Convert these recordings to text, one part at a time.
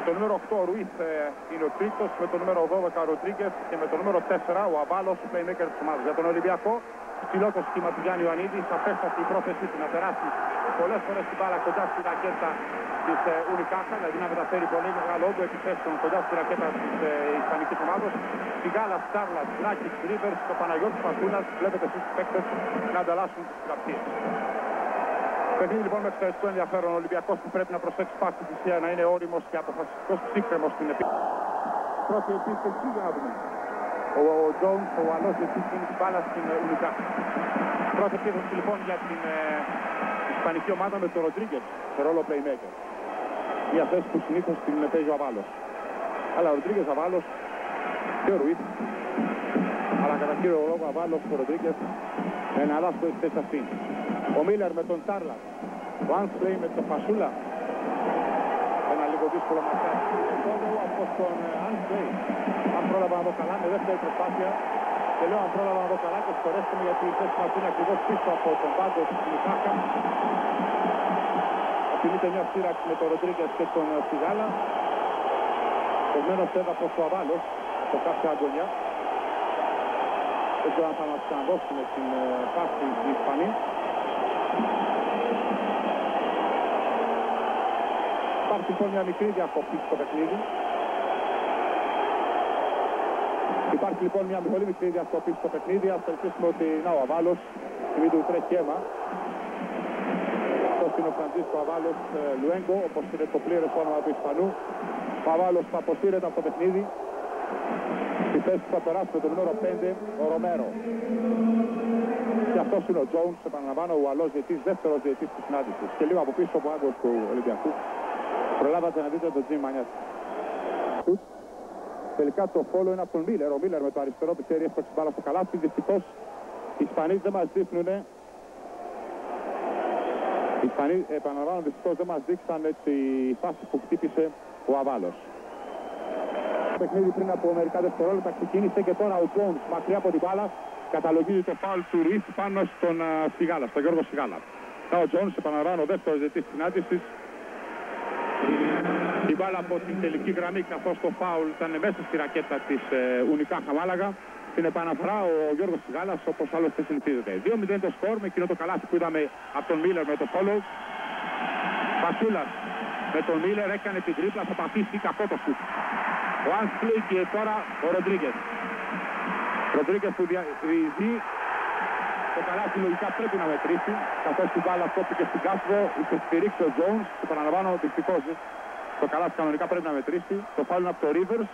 το νούμερο 8 ο Ρουίθ είναι ο τρίτος, με το νούμερο 12 ο Ροντρίγκες και με το νούμερο 4 ο Αβάλος, ο playmaker της ομάδας. Για τον Ολυμπιακό, ψηλό το σχήμα του Γιάννη Ιωαννίδη, σαφέστατη η πρόθεσή του να περάσει πολλές φορές την μπάλα κοντά στη ρακέτα της Ουνικάχα, δηλαδή να μεταφέρει πολύ μεγάλο όγκο επιθέσεων κοντά στη ρακέτα της Ισπανικής ομάδας. Σιγάλα, Στάρλα, Ράκης, Ρίβερς, το Παναγιώτης Πασούλας, βλέπετε εσείς τους παίκτες να ανταλλάσσουν τις γραφείες. Παιχνίδι λοιπόν με εξαιρετικό ενδιαφέρον. Ο Ολυμπιακός που πρέπει να προσέξει πάση θυσία, να είναι όριμος και αποφασιστικός ψύχρεμος στην επίθεση. Πρώτη επίθεση για να δούμε. Ο Jones, ο Αλός, δίνει την μπάλα στην Ουνικάχα. Πρώτη επίθεση λοιπόν για την Ισπανική ομάδα με τον Ροντρίγκες σε ρόλο playmaker. Μια θέση που συνήθως την παίζει ο Αβάλος. Αλλά ο Ροντρίγκες, Αβάλος και ο Ρουίθ. Αλλά κατά κύριο λόγο ο Αβάλος και ο Ροντρίγκες με ένα λάθος έχει θέση αυτή. Ο Μίλερ με τον Τάρλα. Ο Άνσλεϊ με τον Φασούλα. Ένα λίγο δύσκολο ματσάκι. Από τον Άνσλεϊ. Αν πρόλαβα να δω καλά, με δεύτερη προσπάθεια. Και λέω αν πρόλαβα να δω καλά και συγχωρέστε με γιατί η θέση μας είναι ακριβώς πίσω από τον πάγκο της Ουνικάχα. Απειλείται μια σύραξη με τον Ροντρίγκες και τον Σιγάλα. Κομμένος έδαφος ο Αβάλος σε κάποια αγωνιά. Δεν ξέρω αν θα μας ξαναδώσουν την πάση οι Ισπανοί. Υπάρχει λοιπόν μια μικρή διακοπή στο παιχνίδι. Υπάρχει λοιπόν μια πολύ μικρή διακοπή στο παιχνίδι. Ας ελπίσουμε ότι να ο Αβάλος, επειδή του τρέχει αίμα. Αυτός είναι ο Φραντζίσκο Αβάλος Λουέγκο, όπως είναι το πλήρες όνομα του Ισπανού. Ο Αβάλος θα αποσύρεται από το παιχνίδι. Στη θέση που θα περάσει με το νούμερο 5 ο Ρομέρο. Και αυτός είναι ο Jones, επαναλαμβάνω, ο Ουαλός διαιτής, δεύτερος διαιτής της συνάντησης. Και λίγο από πίσω από άγκος του Ολυμπιακού. Προλάβατε να δείτε τον Τζιμ Μανιάς. Τελικά το follow είναι από τον Μίλερ. Ο Μίλερ με το αριστερό του χέρι έσπρωξε μπάλα στο καλάθι. Δυστυχώς οι Ισπανοί δεν μας δείχνουν. Οι Ισπανοί, επαναλαμβάνω, δυστυχώς δεν μας δείξαν τη φάση που χτύπησε ο Αβάλος. Το παιχνίδι πριν από μερικά δευτερόλεπτα ξεκίνησε και τώρα ο Jones μακριά από την μπάλα καταλογίζει το φάουλ του Ρουίθ πάνω στον Σιγάλα, στον Γιώργο Σιγάλα. Ο Jones, επαναλαμβάνω, ο δεύτερος διαιτής της συνάντησης. Η μπάλα από την τελική γραμμή καθώς το φάουλ ήταν μέσα στη ρακέτα της Ουνικάχα Μάλαγα. Στην επαναφορά ο Γιώργος Σιγάλας, όπως άλλωστε συνηθίζεται. 2-0 το σκορ με εκείνο το καλάθι που είδαμε από τον Μίλερ με το follow. Πασούλας με τον Μίλερ έκανε την τρίπλα, θα πατήσει κακό το σουτ. Ο Άνσλεϊ και τώρα ο Ροντρίγκες. Ροντρίγκες που διεισδύει. Το καλάθι λογικά πρέπει να μετρήσει, καθώς την μπάλα κόπηκε στην κάστρο, είχε στηρίξει ο Jones και παραλαμβάνω δυστυχώς το καλάθι κανονικά πρέπει να μετρήσει. Το φάουλ είναι από το Rivers.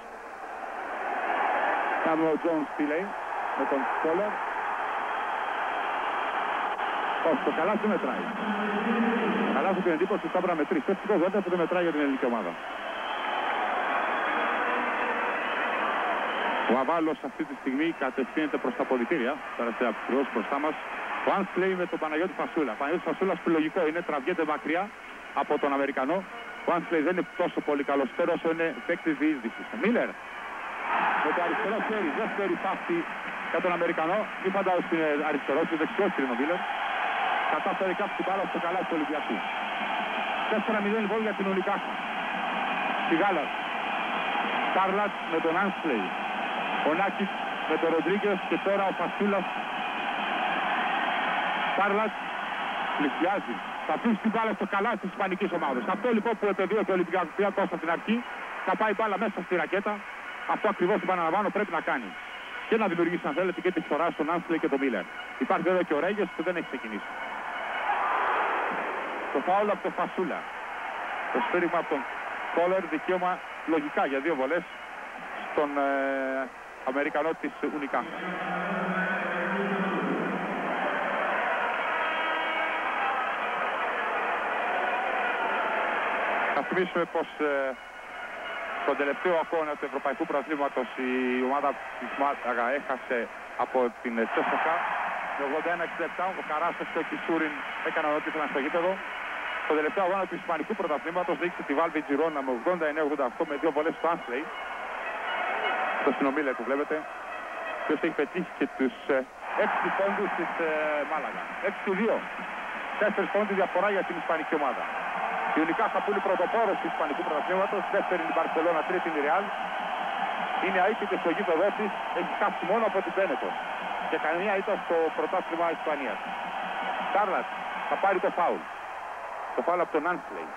Κάνουμε ο Jones τι λέει με τον Στόλερ. Όχι, το καλάθι μετράει. Το καλάθι την εντύπωση ότι θα πρέπει να μετρήσει. Ευτυχώς δεν μετράει για την ελληνική ομάδα. Ο Αβάλος αυτή τη στιγμή κατευθύνεται προς τα αποδυτήρια. Τώρα σε ακριβώς μπροστά μας. Ο Άνσλεϊ με τον Παναγιώτη Φασούλα. Ο Παναγιώτης Φασούλας που λογικό είναι, τραβιέται μακριά από τον Αμερικανό. Ο Άνσλεϊ δεν είναι τόσο πολύ καλός όσο είναι παίκτης διείσδυσης. Μίλερ με το αριστερό χέρι, δεύτερη φάση για τον Αμερικανό. Μη φαντάζομαι ότι είναι αριστερός, είναι δεξιός είναι ο Μίλερ. Κατάφερε κάτι την μπάλα στο καλάθι του Ολυμπιακού. 4-0 λοιπόν για την Ουνικάχα. Σιγάλας. Στάρλατ με τον Άνσλεϊ. Ο Νάκης με τον Ροντρίγκες και τώρα ο Φασούλας. Στάρλατ πλησιάζει. Θα αφήσει την μπάλα στο καλάθι της Ισπανικής ομάδας. Αυτό λοιπόν που επεδίωκε ο Ολυμπιακός από την αρχή, θα πάει μπάλα μέσα στη ρακέτα. Αυτό ακριβώς που επαναλαμβάνω πρέπει να κάνει. Και να δημιουργήσει αν θέλετε και τη φορά στον Άνσλεϊ και τον Μίλερ. Υπάρχει βέβαια και ο Ρέγγες που δεν έχει ξεκινήσει. Το φάουλ από τον Φασούλα. Το σφύριγμα από τον Κόλερ, δικαίωμα λογικά για 2 βολές στον Αμερικανό της Ουνικάχα. Θα θυμίσουμε πως στον τελευταίο αγώνα του Ευρωπαϊκού Πρωταθλήματος η ομάδα της Μάλαγα έχασε από την Τσέσσεκα με 81-67. Ο Καράσος και ο Κισούριν έκαναν ό,τι ήθελαν στο γήπεδο. Στο τελευταίο αγώνα του Ισπανικού Πρωταθλήματος δείξε τη Βάλβη Τζιρόνα με 89-88 με 2 βολές του Άνσλεϊ. Το συνομίλε που βλέπετε. Ποιος έχει πετύχει και τους 6 πόντους της Μάλαγα. 6-2. 4 πόντους διαφορά για την Ισπανική ομάδα. Η Unicaja που είναι πρωτοπόρος του Ισπανικού πρωταθλήματος, δεύτερη η Μπαρσελόνα, τρίτη η Real. Είναι αίτητη στο γήπεδό της, έχει χάσει μόνο από την Benetton και καμία ήττα στο πρωτάθλημα Ισπανίας. Τάρλατ θα πάρει το φάουλ. Το φάουλ από τον Άνσλεϊ.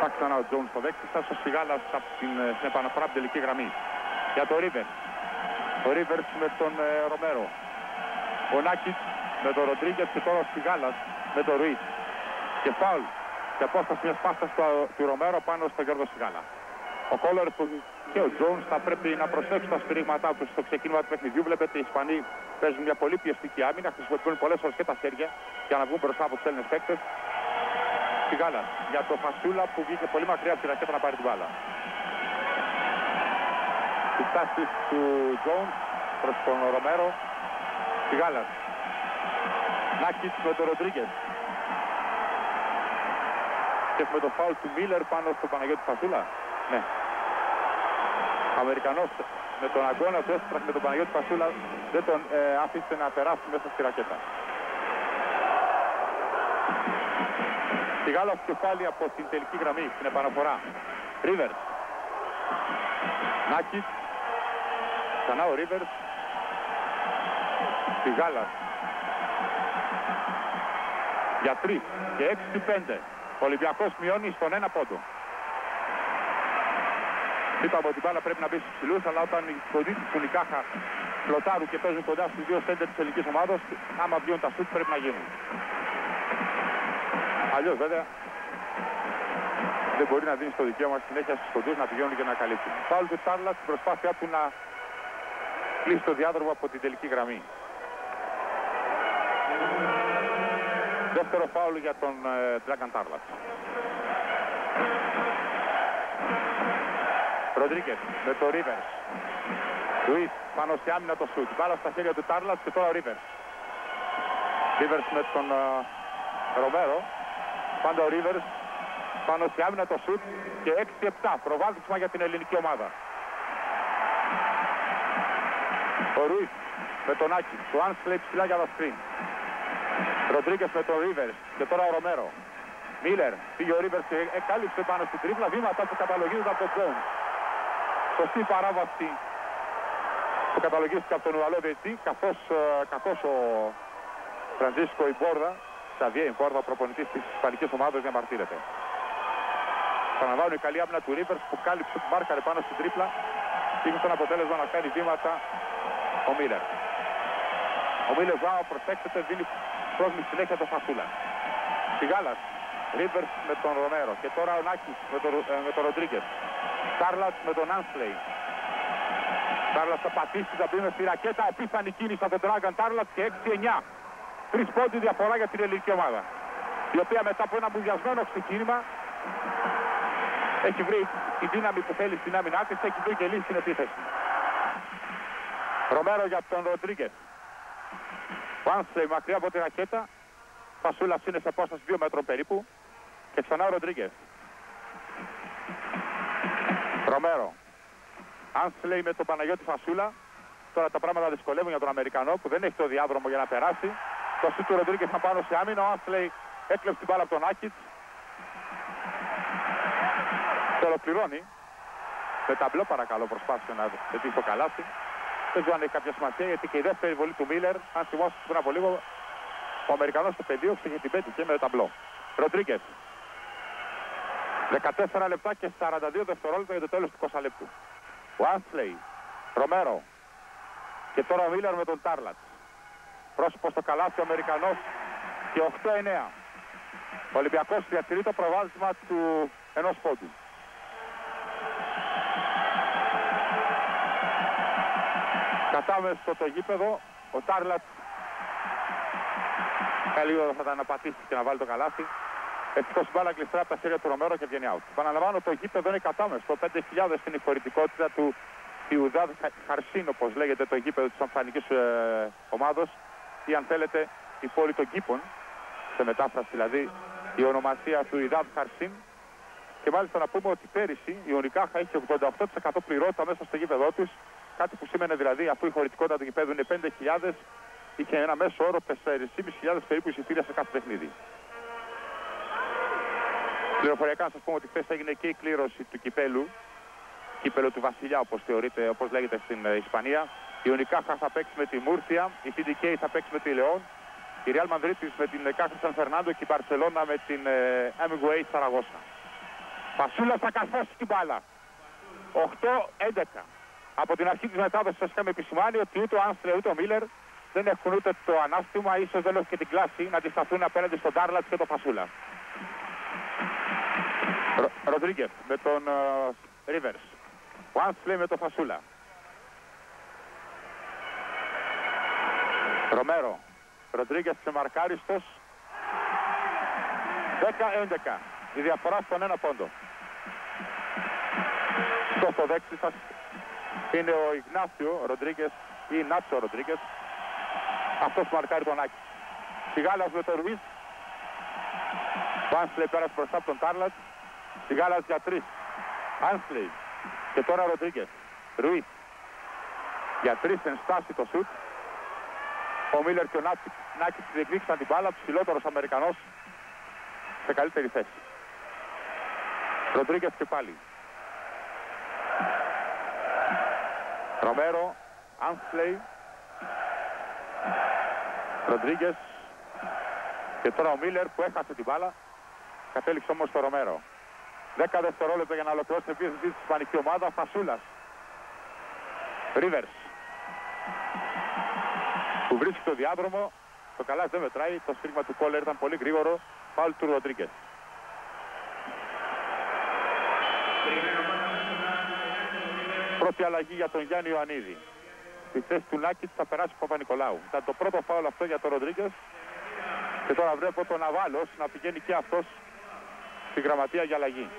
Θα ξανά ο Τζόουνς στο δέκτη, θα ο Σιγάλας στην επαναφορά από την τελική γραμμή. Για το Ρίβερς. Ο Ρίβερς με τον Ρομέρο. Ο Νάκιτς με τον Ροντρίγκετς και τώρα ο Σιγάλας με τον Ρουίτ. Και φάουλ σε απόσταση μιας πάστας του Ρομέρο πάνω στον Γιώργο Σιγάλα. Ο Κόλλορ και ο Τζόουνς θα πρέπει να προσέξουν τα σφυρίγματά τους στο ξεκίνημα του παιχνιδιού. Βλέπετε οι Ισπανοί παίζουν μια πολύ πιεστική άμυνα, χρησιμοποιούν πολλές φορές και τα χέρια για να βγουν μπροστά από τους Έλληνες παίκτες. Σιγάλας για το Φασούλα που βγήκε πολύ μακριά από τη ρακέτα να πάρει την μπάλα. Οι τάσεις του Τζόουνς προς τον Ρομέρο. Σιγάλας. Νάκιτς με τον Ροντρίγκετς. Και με το φάουλ του Μίλερ πάνω στον Παναγιώτη Φασούλα. Ναι. Αμερικανός με τον αγώνα του έσπραξε με τον Παναγιώτη Φασούλα, δεν τον άφησε να περάσει μέσα στη ρακέτα. Σιγάλας κεφάλι από την τελική γραμμή, στην επαναφορά. Ρίβερς. Νάκιτς. Ξανά ο Ρίβερς. Σιγάλας. Για 3 και 6-5. Ο Ολυμπιακός μειώνει στον 1 πόντο. Είπαμε ότι η μπάλα πρέπει να μπει στους ψηλούς, αλλά όταν οι κοντοί της Unicaja φλωτάρουν και παίζουν κοντά στους δύο σέντερ της ελληνικής ομάδας, άμα βγουν τα σουτ πρέπει να γίνουν. Αλλιώς βέβαια δεν μπορεί να δίνει στο δικαίωμα συνέχεια στους κοντούς να πηγαίνουν και να καλύψουν. Φάουλ του Τάρλατ στην προσπάθειά του να κλείσει το διάδρομο από την τελική γραμμή. Δεύτερο φάουλ για τον Dragan Τάρλατ. Ροντρίγκετς με το Ρίβερς. Λουίς πάνω στη άμυνα το σουτ. Μπάλα στα χέρια του Τάρλατ και τώρα ο Ρίβερς. Ρίβερς με τον Ρομέρο. Πάντα ο Ρίβερς πάνω στη άμυνα το σουτ και 6-7. Προβάδισμα για την ελληνική ομάδα. Ο Ρουίς με τον Άκη. Το Άνσλεϊ ψηλά για το σκριν. Ροντρίγκετς με τον Ρίβερς και τώρα ο Ρομέρο. Μίλερ, πήγε ο Ρίβερς και κάλυψε πάνω στην τρίπλα, βήματα που καταλογίζονται από τον Τζόουνς. Σωστή παράβαση που καταλογίστηκε από τον Ουαλό διαιτητή, καθώς ο Φραντζίσκο Ιμπόρδα, Xavier Ιμπόρδα, ο προπονητής της ισπανικής ομάδας, διαμαρτύρεται. Παναλαμβάνουν η καλή άμυνα του Ρίβερς που κάλυψε, που μάρκαρε πάνω στην τρίπλα και είχε τον αποτέλεσμα να κάνει βήματα ο Μίλερ. Ο Μίλερ, προσέξτε, δίνει πρόβλημα συνέχεια το Φασούλα. Σιγάλας. Ρίβερς με τον Ρομέρο και τώρα ο Νάκης με τον Ροντρίγκετς. Τάρλατ με τον Άνσλεϊ. Τάρλατ θα πατήσει, θα μπει με στη ρακέτα. Απίθανη κίνηση από τον Dragan Τάρλατ και 6-9. 3 πόντοι διαφορά για την ελληνική ομάδα. Η οποία μετά από ένα μουδιασμένο ξεκίνημα έχει βρει τη δύναμη που θέλει στην άμυνά της, έχει βρει και λύση στην επίθεση. Ρομέρο για τον Ροντρίγκετς. Ο Άνσλεϊ μακριά από τη ρακέτα. Φασούλας είναι σε απόσταση 2 μέτρων περίπου. Και ξανά ο Ροντρίγκετς. Ρομέρο. Άνσλεϊ με τον Παναγιώτη Φασούλα. Τώρα τα πράγματα δυσκολεύουν για τον Αμερικανό που δεν έχει το διάδρομο για να περάσει. Το σουτ του Ροντρίγκετς θα πάνω σε άμυνα. Ο Άνσλεϊ έκλεψε την μπάλα από τον Άκιτς. Το ολοκληρώνει. Με ταμπλό παρακαλώ προσπάθησε να πετύχει το καλάθι. Δεν ξέρω αν έχει κάποια σημασία γιατί και η δεύτερη βολή του Μίλερ, αν θυμόσαστε πριν από λίγο, ο Αμερικανός στο πεδίο την πέτυχε με το ταμπλό. Ροντρίγκετς. 14 λεπτά και 42 δευτερόλεπτα για το τέλος του 20 λεπτού. Ο Άνσλεϊ, Ρομέρο και τώρα ο Μίλερ με τον Τάρλατ. Πρόσωπο στο καλάθι ο Αμερικανός και 8-9. Ο Ολυμπιακός διατηρεί το προβάδισμα του ενός πόντου. Κατάμε στο γήπεδο, ο Τάρλατ καλή θα τα αναπατήσει και να βάλει το καλάθι. Ευτυχώς η μπάλα κλειστρά από τα χέρια του Ρομέρο και βγαίνει out. Επαναλαμβάνω, το γήπεδο είναι κατάμεστο. 5.000 είναι η χωρητικότητα του Ciudad Jarcín, όπως λέγεται το γήπεδο της αμφανικής ομάδος, ή αν θέλετε η πόλη των κήπων, σε μετάφραση δηλαδή η ονομασία του Ciudad Jarcín. Και μάλιστα να πούμε ότι πέρυσι η Unicaja είχε 88% πληρότητα μέσα στο γήπεδό της. Κάτι που σήμαινε δηλαδή, αφού η χωρητικότητα του γηπέδου είναι 5.000, είχε ένα μέσο όρο 4.500 περίπου εισιτήρια σε κάθε παιχνίδι. Πληροφοριακά να σας πούμε ότι χθες έγινε και η κλήρωση του κυπέλου. Κύπελο του Βασιλιά, όπως λέγεται στην Ισπανία. Η Unicaja θα παίξει με τη Μούρθια, η TDK θα παίξει με τη Λεόν, η Real Madrid με την Caja San Fernando και η Barcelona με την MGA Σαραγώσα. Φασούλα θα καθώσει την μπάλα. 8-11. Από την αρχή της μετάδοσης σας είχαμε επισημάνει ότι ούτε ο Άνστρε ούτε ο Μίλλερ δεν έχουν ούτε το ανάστημα, ίσως δεν έχουν και την κλάση να αντισταθούν απέναντι στον Τάρλατς και τον Φασούλα. Ροντρίγκεφ με τον Ρίβερς. Ο Άνστρε με τον Φασούλα. Ρομέρο. Ροντρίγκεφ σε μαρκάριστος. 10-11. Η διαφορά στον ένα πόντο. Στο δέξι σας είναι ο Ιγνάσιο Ροντρίγκες ή Νάτσο Ροντρίγκες. Αυτός που μαρκάρει τον Άκη. Σιγάλας με τον Ρουίς. Ο Άνσλεϊ πέρασε μπροστά από τον Τάρλατς. Σιγάλας για 3. Άνσλεϊ. Και τώρα Ροντρίγκες. Ρουίς. Για 3 εν στάση το σουτ. Ο Μίλλερ και ο Νάκης διεκδίκησαν την μπάλα. Ψηλότερος Αμερικανός σε καλύτερη θέση. Ροντρίγκες και πάλι. Ρομέρο, Άνσλεϊ, Ροντρίγκες και τώρα ο Μίλλερ που έχασε την μπάλα. Κατέληξε όμως στο Ρομέρο. 10 δευτερόλεπτα για να ολοκληρώσει την επίθεση της ισπανική ομάδα. Φασούλας. Ρίβερς που βρίσκει το διάδρομο. Το καλάς δεν μετράει. Το σφύριγμα του Κόλερ ήταν πολύ γρήγορο. Φάουλ του Ροντρίγκες. Πρώτη αλλαγή για τον Γιάννη Ιωαννίδη. Στη θέση του Νάκητς θα περάσει ο Παπα-Νικολάου. Ήταν το πρώτο φάουλ αυτό για τον Ροντρίγκες. Και τώρα βλέπω τον Αβάλος να πηγαίνει και αυτός στη γραμματεία για αλλαγή.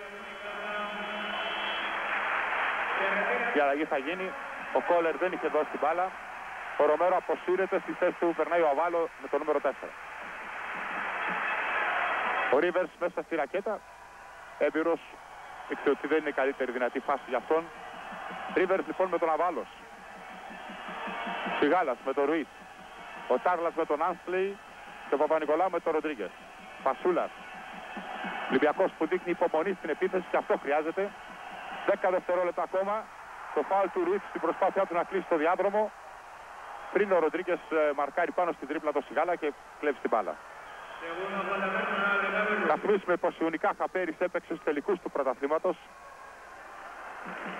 Η αλλαγή θα γίνει. Ο Κόλερ δεν είχε δώσει την μπάλα. Ο Ρομέρο αποσύρεται, στη θέση του περνάει ο Αβάλο με το νούμερο 4. Ο Ρίβερς μέσα στη ρακέτα. Έμπειρος. Ήξερε ότι δεν είναι η καλύτερη δυνατή φάση για αυτόν. Ρίβερς λοιπόν με τον Αβάλος. Σιγάλας με τον Ρουίτ. Ο Τάρλας με τον Άνσλεϊ. Και ο Παπα-Νικολάου με τον Ροντρίγκες. Φασούλας. Ολυμπιακός που δείχνει υπομονή στην επίθεση και αυτό χρειάζεται. 10 δευτερόλεπτα ακόμα. Το φάουλ του Ρουίτ στην προσπάθειά του να κλείσει το διάδρομο. Πριν ο Ροντρίγκες μαρκάρει πάνω στην τρίπλα το Σιγάλα και κλέβει την μπάλα. Θα θυμίσουμε πως η Unicaja πέρυσι έπαιξε στους τελικούς του πρωταθλήματος.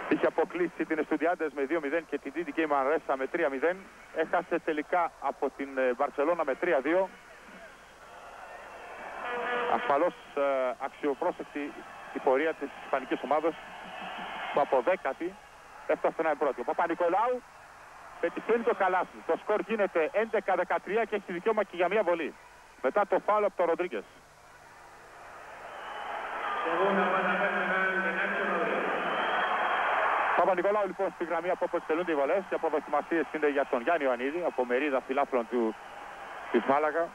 Είχε αποκλείσει την Estudiantes με 2-0 και την TDK Manresa με 3-0. Έχασε τελικά από την Μπαρτσελώνα με 3-2. Ασφαλώς αξιοπρόσεκτη η πορεία της ισπανικής ομάδας που από 10η έφτασε να είναι πρώτη. Ο Παπα-Νικολάου πετυχαίνει το καλάθι. Το σκορ γίνεται 11-13 και έχει δικαίωμα και για μία βολή. Μετά το φάουλ από τον Ροντρίγκες. Παπα-Νικολάου λοιπόν στη γραμμή από όπου εκτελούνται οι βολές. Οι αποδοκιμασίες είναι για τον Γιάννη Ιωαννίδη από μερίδα φιλάθλων της Μάλαγα.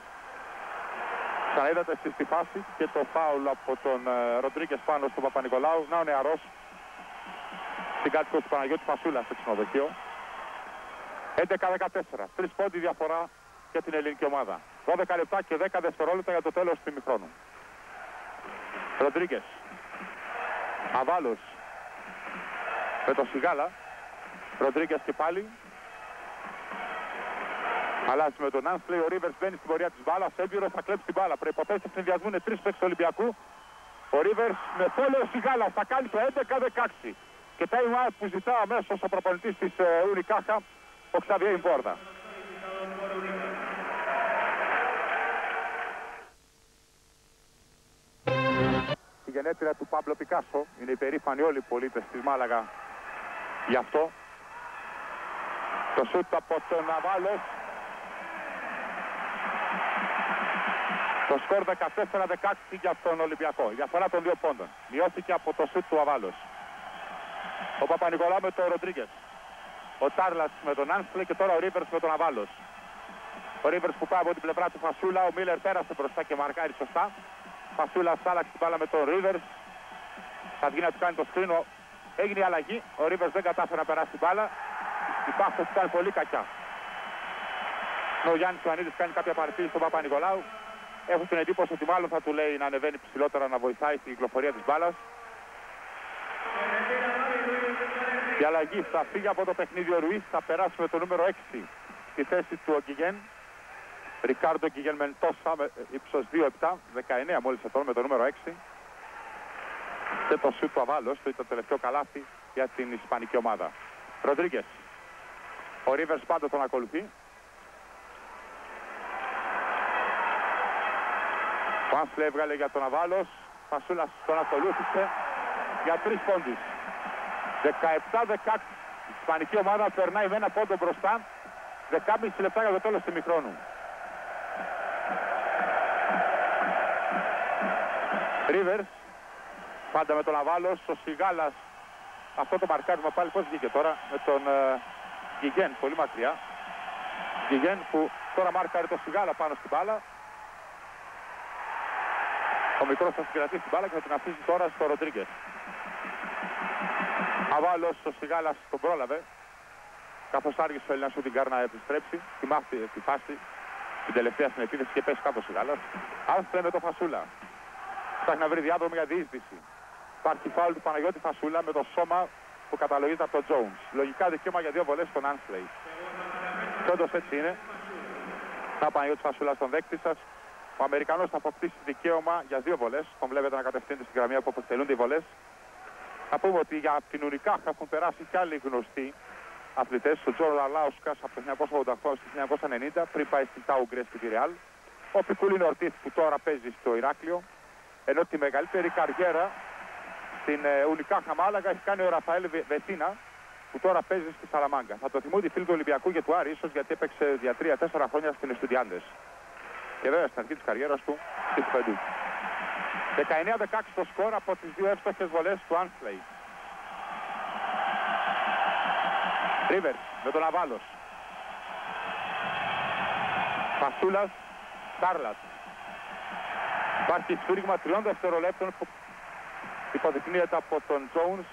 Ξαναείδατε εσείς στη φάση και το φάουλ από τον Ροντρίγκες πάνω στον Παπα-Νικολάου. Να ο νεαρός στην κάτοικο του Παναγιώτη Φασούλα στο ξενοδοχείο. 11-14. 3 πόντι διαφορά για την ελληνική ομάδα. 12 λεπτά και 10 δευτερόλεπτα για το τέλος του ημιχρόνου. Ροντρίγκες. Αβάλος. Με το Σιγάλα. Ροντρίγκες και πάλι. Αλλάζει με τον Άνσλεϊ. Ο Ρίβερς μπαίνει στην πορεία της μπάλας. Έμπειρος θα κλέψει την μπάλα. Προϋποθέσεις συνδυασμού είναι 3 παίκτες του Ολυμπιακού. Ο Ρίβερς με φόλαιο Σιγάλα θα κάνει το 11-16. Και time out που ζητά αμέσως ο προπονητής της Unicaja, ο Ξαβιέ Ιμπόρδα. Η γενέτειρα του Παμπλο Πικάσο είναι υπερήφανοι όλοι οι πολίτες της Μάλαγα γι' αυτό. Το σούτ από τον Αβάλος. Το σκορ 14-16 για τον Ολυμπιακό. Η διαφορά των 2 πόντων. Μειώθηκε από το σούτ του Αβάλος. Ο Παπα-Νικολάου με τον Ροντρίγκες. Ο Τάρλας με τον Άνσλε και τώρα ο Ρίβερς με τον Αβάλος. Ο Ρίβερς που πάει από την πλευρά του Φασούλα. Ο Μίλλερ πέρασε μπροστά και μαρκάρει σωστά. Φασούλας άλλαξε την μπάλα με τον Ρίβερς. Θα βγει να του κάνει το σκρίνο. Έγινε η αλλαγή. Ο Rivers δεν κατάφερε να περάσει την μπάλα. Η πάσα του ήταν πολύ κακιά. Ο Γιάννης Ιωαννίδης κάνει κάποια παρατήρηση στον Παπα-Νικολάου. Έχω την εντύπωση ότι μάλλον θα του λέει να ανεβαίνει ψηλότερα να βοηθάει στην κυκλοφορία της μπάλας. Η αλλαγή θα φύγει από το παιχνίδι ο Ρουίς, θα περάσει με το νούμερο 6 στη θέση του Ογκιγέν. Ρικάρντο Ογκιγέν Μεντόσα, ύψος 2-7, 19 μόλις ετών με το νούμερο 6. Και το σουτ του Αβάλος, το τελευταίο καλάθι για την ισπανική ομάδα. Ροντρίγκες. Ο Rivers πάντα τον ακολουθεί. Ο Άνσλε έβγαλε για τον Αβάλος. Φασούλας τον ακολούθησε για 3 πόντους. 17-16. Η ισπανική ομάδα περνάει με ένα πόντο μπροστά. 10,5 λεπτά για το τέλος του ημιχρόνου. Rivers. Πάντα με τον Αβάλος. Ο Σιγάλας. Αυτό το μαρκάρισμα πάλι πώς βγήκε τώρα με τον Γκιγέν. Πολύ μακριά. Γκιγέν που τώρα μάρκαρε το Σιγάλα πάνω στην μπάλα. Ο μικρός θα συγκρατήσει την μπάλα και θα την αφήσει τώρα στο Ροντρίγκες. Αβάλος, ο Σιγάλας τον πρόλαβε. Καθώς άργησε ο Έλληνας την κάρ να επιστρέψει. Θυμάστε τη φάση, την τελευταία στην επίθεση και πέσει κάτω ο Σιγάλας. Άνστε με το Φασούλα. Ψάχνει να βρει διάδρομο για διείσδυση. Υπάρχει φάουλ του Παναγιώτη Φασούλα με το σώμα που καταλογείται από τον Jones. Λογικά δικαίωμα για 2 βολές στον Άνσλεϊ. Και όντως έτσι είναι. Να Παναγιώτη Φασούλα στον δέκτη σας. Ο Αμερικανός θα αποκτήσει δικαίωμα για 2 βολές. Τον βλέπετε να κατευθύνεται στην γραμμή όπου αποτελούνται οι βολές. Να πούμε ότι για την Ουνικάχ έχουν περάσει κι άλλοι γνωστοί αθλητές. Ο Τζόρνταν Λάουσκας από το 1988 στο 1990 πριν πάει στην Τάου Γκρέσ και τη Ρεάλ. Ο Πικούλιν Ορτίθ που τώρα παίζει στο Ηράκλειο. Ενώ τη μεγαλύτερη καριέρα στην Ουνικάχ Μάλαγα έχει κάνει ο Ραφαέλ Βετίνα που τώρα παίζει στη Σαλαμάγκα. Θα το θυμούνται οι φίλοι του Ολυμπιακού και του Άρη, ίσως γιατί έπαιξε για 3-4 χρόνια στην Εστουδιάντες. Και βέβαια στην αρχή της καριέρας του στη Φεντού. 19-16 το σκορ από τις 2 εύστοχες βολές του Άνσλεϊ. Rivers με τον Αβάλος. Φασούλας, Κάρλατ. Υπάρχει σφύριγμα 3 δευτερολέπτων που υποδεικνύεται από τον Jones.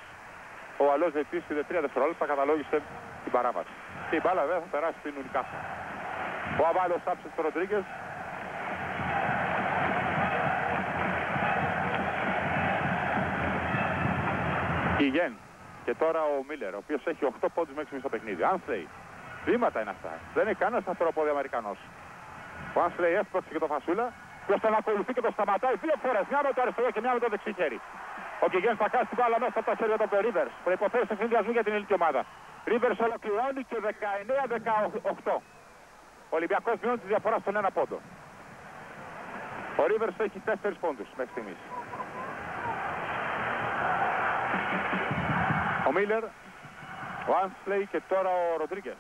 Ο Αλός επίσης 3 δευτερόλεπτα καταλόγησε την παράβαση. Και η μπάλα βέβαια θα περάσει στην Ουνικάχα. Ο Αβάλος άψε στο Ροντρίγκες. Γκιγέν. Και τώρα ο Μίλλερ, ο οποίος έχει 8 πόντους μέχρι στο παιχνίδι. Άνσλεϊ. Βήματα είναι αυτά. Δεν είναι κανένα σταθερό πόδι Αμερικανός. Ο Άνσλεϊ έσπρωξε και το Φασούλα. Ποιος τον ακολουθεί και τον σταματάει 2 φορές. Μια με το αριστερό και μια με το δεξί χέρι. Ο Γκιγέν θα χάσει την μπάλα μέσα από τα χέρια των Rivers. Προϋποθέσεις συνδυασμού για την ελληνική ομάδα. Rivers ολοκληρώνει και 19-18. Ο Ολυμπιακός μειώνει τη διαφορά στον 1 πόντο. Ο Rivers έχει 4 πόντους μέχρι στιγμής. Ο Μίλλερ, ο Άνσλεϊ και τώρα ο Ροντρίγκες.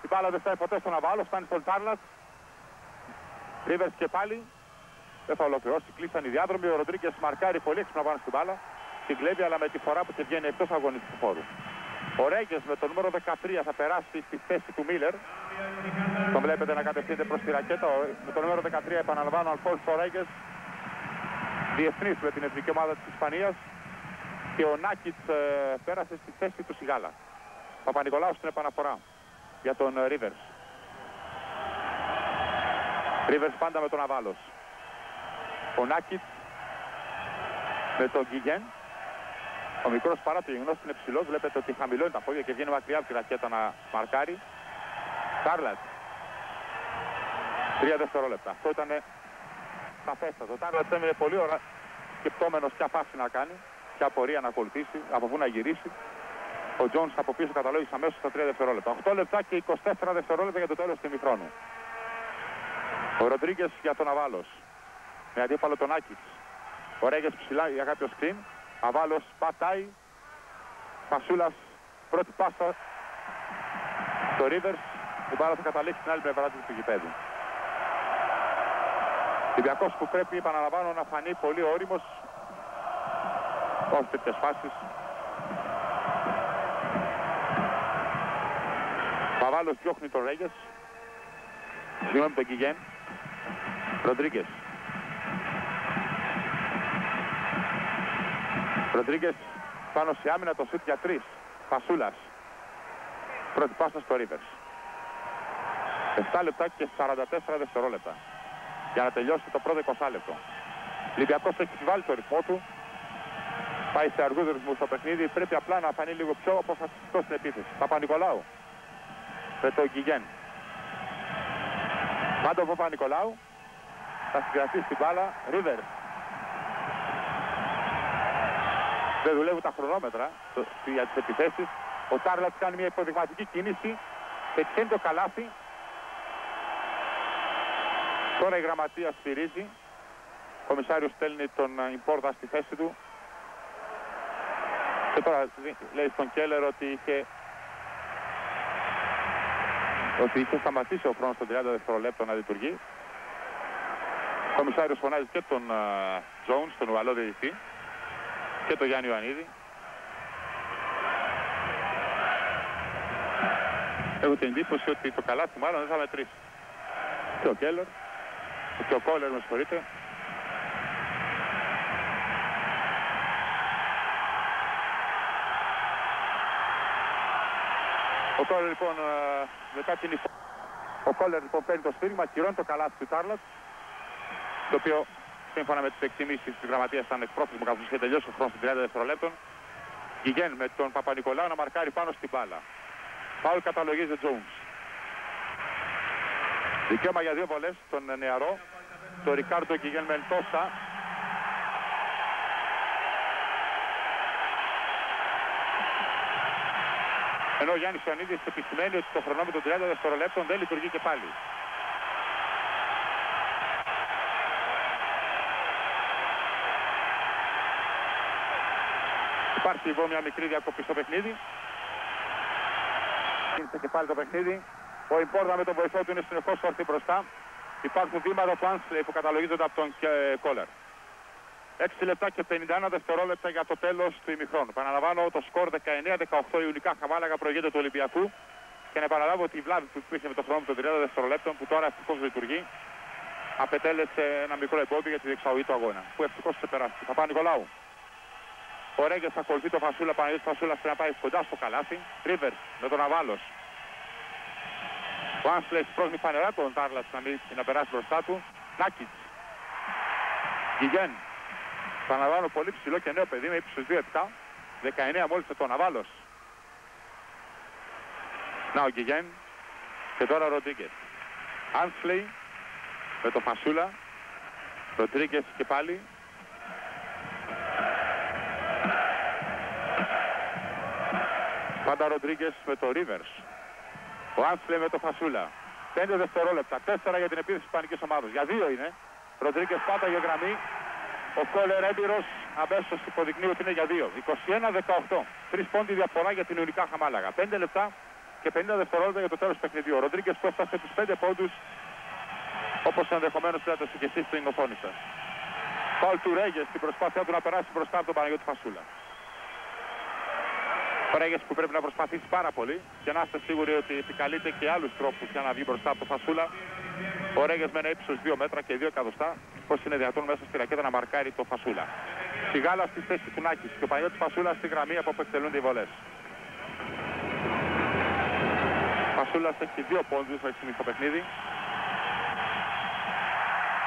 Η μπάλα δεν φτάνει ποτέ στον Αβάλο, φτάνει στον Τάρλατ. Rivers και πάλι. Δεν θα ολοκληρώσει, κλείσαν οι διάδρομοι. Ο Ροντρίγκες μαρκάρει πολύ έξυπνα πάνω στην μπάλα. Την κλέβει αλλά με τη φορά που και βγαίνει εκτός αγωνιστικού χώρου. Ο Ρέγκες με το νούμερο 13 θα περάσει στη θέση του Μίλλερ. Τον βλέπετε να κατευθύνεται προς τη ρακέτα. Με το νούμερο 13 επαναλαμβάνω Αλφόνσο Ρέγκες. Διεθνής με την εθνική ομάδα της Ισπανίας. Και ο Νάκιτς πέρασε στη θέση του Σιγάλα. Παπα-Νικολάου στην επαναφορά για τον Rivers. Rivers πάντα με τον Αβάλος. Ο Νάκιτς με τον Γκιγέν. Ο μικρός παρά το γεγονός είναι ψηλός. Βλέπετε ότι χαμηλώνει τα πόδια και βγαίνει μακριά από τη ρακέτα να μαρκάρει. Τάρλατ. 3 δευτερόλεπτα. Αυτό ήταν σαφέστατο. Ο Τάρλατ έμεινε πολύ ώρα σκεπτόμενος ποια φάση να κάνει. Ποια πορεία να ακολουθήσει, από πού να γυρίσει. Ο Jones από πίσω καταλόγησε αμέσως στα 3 δευτερόλεπτα. 8 λεπτά και 24 δευτερόλεπτα για το τέλος του ημιχρόνου. Ο Ροντρίγκες για τον Αβάλος. Με αντίπαλο τον Άκιτς. Ο Ρέγκες ψηλά για κάποιο σκριν. Αβάλος πατάει. Φασούλας πρώτη πάσα. Το Rivers. Η μπάλα θα καταλήξει στην άλλη πλευρά του γηπέδου. Ολυμπιακός που πρέπει, επαναλαμβάνω, να φανεί πολύ όριμος. Όχι τέτοιες φάσεις. Παβάλος διώχνει τον Ρέγκες. Συγγνώμη τον Γκιγέν. Ροντρίγκες. Ροντρίγκες πάνω σε άμυνα, το σουτ για 3. Φασούλας. Πρώτη πάσα στο Rivers. 7 λεπτά και 44 δευτερόλεπτα για να τελειώσει το πρώτο 20 λεπτό. Ολυμπιακός έχει βάλει το ρυθμό του. Πάει σε αργούς ρυθμούς στο παιχνίδι. Πρέπει απλά να φανεί λίγο πιο αποφασιστικό στην επίθεση. Παπα-Νικολάου με τον Γκιγέν. Πάντο Παπα-Νικολάου θα συγκρατήσει την μπάλα. Rivers. Δεν δουλεύουν τα χρονόμετρα για τις επιθέσεις. Ο Τάρλατς κάνει μια υποδειγματική κίνηση. Πετυχαίνει το καλάθι. Τώρα η γραμματεία σφυρίζει. Ο κομισάριος στέλνει τον Ιμπόρδα στη θέση του. Και τώρα λέει στον Κέλλερ ότι είχε σταματήσει ο χρόνος των 30 δευτερολέπτων να λειτουργεί. Ο κομισάριος φωνάζει και τον Jones, τον Ουαλό διαιτητή, και τον Γιάννη Ιωαννίδη. Έχω την εντύπωση ότι το καλάθι μάλλον δεν θα μετρήσει. Και ο Κέλλερ, και ο Κόλλερ, με συγχωρείτε. Ο Κόλλερ λοιπόν μετά την ο Κόλλερ λοιπόν παίρνει το σφύριγμα, κυρώνει το καλάθι του Τάρλατς, το οποίο σύμφωνα με τις εκτιμήσεις της γραμματείας ήταν ευπρόθεσμο καθώς είχε τελειώσει ο χρόνος των 30 δευτερολέπτων. Γκιγέν με τον Παπα-Νικολάου να μαρκάρει πάνω στην μπάλα. Φάουλ καταλογίζει Jones. Δικαίωμα για 2 βολές στον νεαρό, τον Ρικάρντο Γκιγέν Μεντόσα. Ενώ ο Γιάννης Ιωαννίδης επισημαίνει ότι το χρονόμετρο των 30 δευτερολέπτων δεν λειτουργεί και πάλι. Υπάρχει λοιπόν μια μικρή διακοπή στο παιχνίδι. Κίνησε και πάλι το παιχνίδι. Ο Ιμπόρδα με τον βοηθό του είναι συνεχώς όρθιοι μπροστά. Υπάρχουν βήματα του Άνσλεϊ που καταλογίζονται από τον Κόλλερ. 6 λεπτά και 51 δευτερόλεπτα για το τέλος του ημιχρόνου. Παραλαμβάνω το σκορ 19-18 Ιουνικά Χαμάλαγα προηγείται του Ολυμπιακού. Και να επαναλάβω ότι η βλάβη που υπήρχε με το χρόνο των 30 δευτερολέπτων, που τώρα ευτυχώς λειτουργεί, απετέλεσε ένα μικρό εμπόδιο για τη διεξαγωγή του αγώνα. Που ευτυχώς ξεπεράστηκε. Παπα-Νικολάου. Ο Ρέγκες ακολουθεί το Φασούλα, Παναγιώτης Φασούλας πρέπει να πάει κοντά στο καλάθι. Rivers με τον Αβάλος. Ο Άνσλεϊ πρόχνει φανερά τον Τάρλατς να περάσει μπροστά του. Νάκιτς. Γκιγέν. Παναλαμβάνω πολύ ψηλό και νέο παιδί με ύψος 2-7. 19 μόλις με τον Αβάλος. Να ο Γκιγέν. Και τώρα ο Ροντρίγκες. Άνσλεϊ με τον Φασούλα. Ροντρίγκες και πάλι. Πάντα Ροντρίγκες με το Rivers. Ο Άνσλεϊ με το Φασούλα. 5 δευτερόλεπτα. 4 για την επίθεση της Ισπανικής ομάδας. Για 2 είναι. Ροντρίγκες πάταγε γραμμή. Ο Κόλλερ έμπειρος αμέσως υποδεικνύει ότι είναι για 2. 21-18. 3 πόντι διαφορά για την Ιουνικά Χαμάλαγα. 5 λεπτά και 50 δευτερόλεπτα για το τέλος του παιχνιδιού. Ο Ροντρίγκες που έφτασε τους 5 πόντους, όπως ενδεχομένως θέλετε και εσείς στην οθόνη σας. Φάουλ του Ρέγκες στην προσπάθειά του να περάσει μπροστά από τον Παναγιώτη Φασούλα. Ο Ρέγκες που πρέπει να προσπαθήσει πάρα πολύ και να είστε σίγουροι ότι επικαλείται και άλλους τρόπους για να βγει μπροστά από τον Φασούλα. Ο Ρέγκες με ένα ύψος 2 μέτρα και 2 εκατοστά, πώς είναι δυνατόν μέσα στη ρακέτα να μαρκάρει το Φασούλα. Σιγάλα στη θέση του Νάκης και ο Παναγιώτης Φασούλα στη γραμμή από όπου εκτελούνται οι βολές. Φασούλας έχει 2 πόντους μέχρι στιγμή στο παιχνίδι.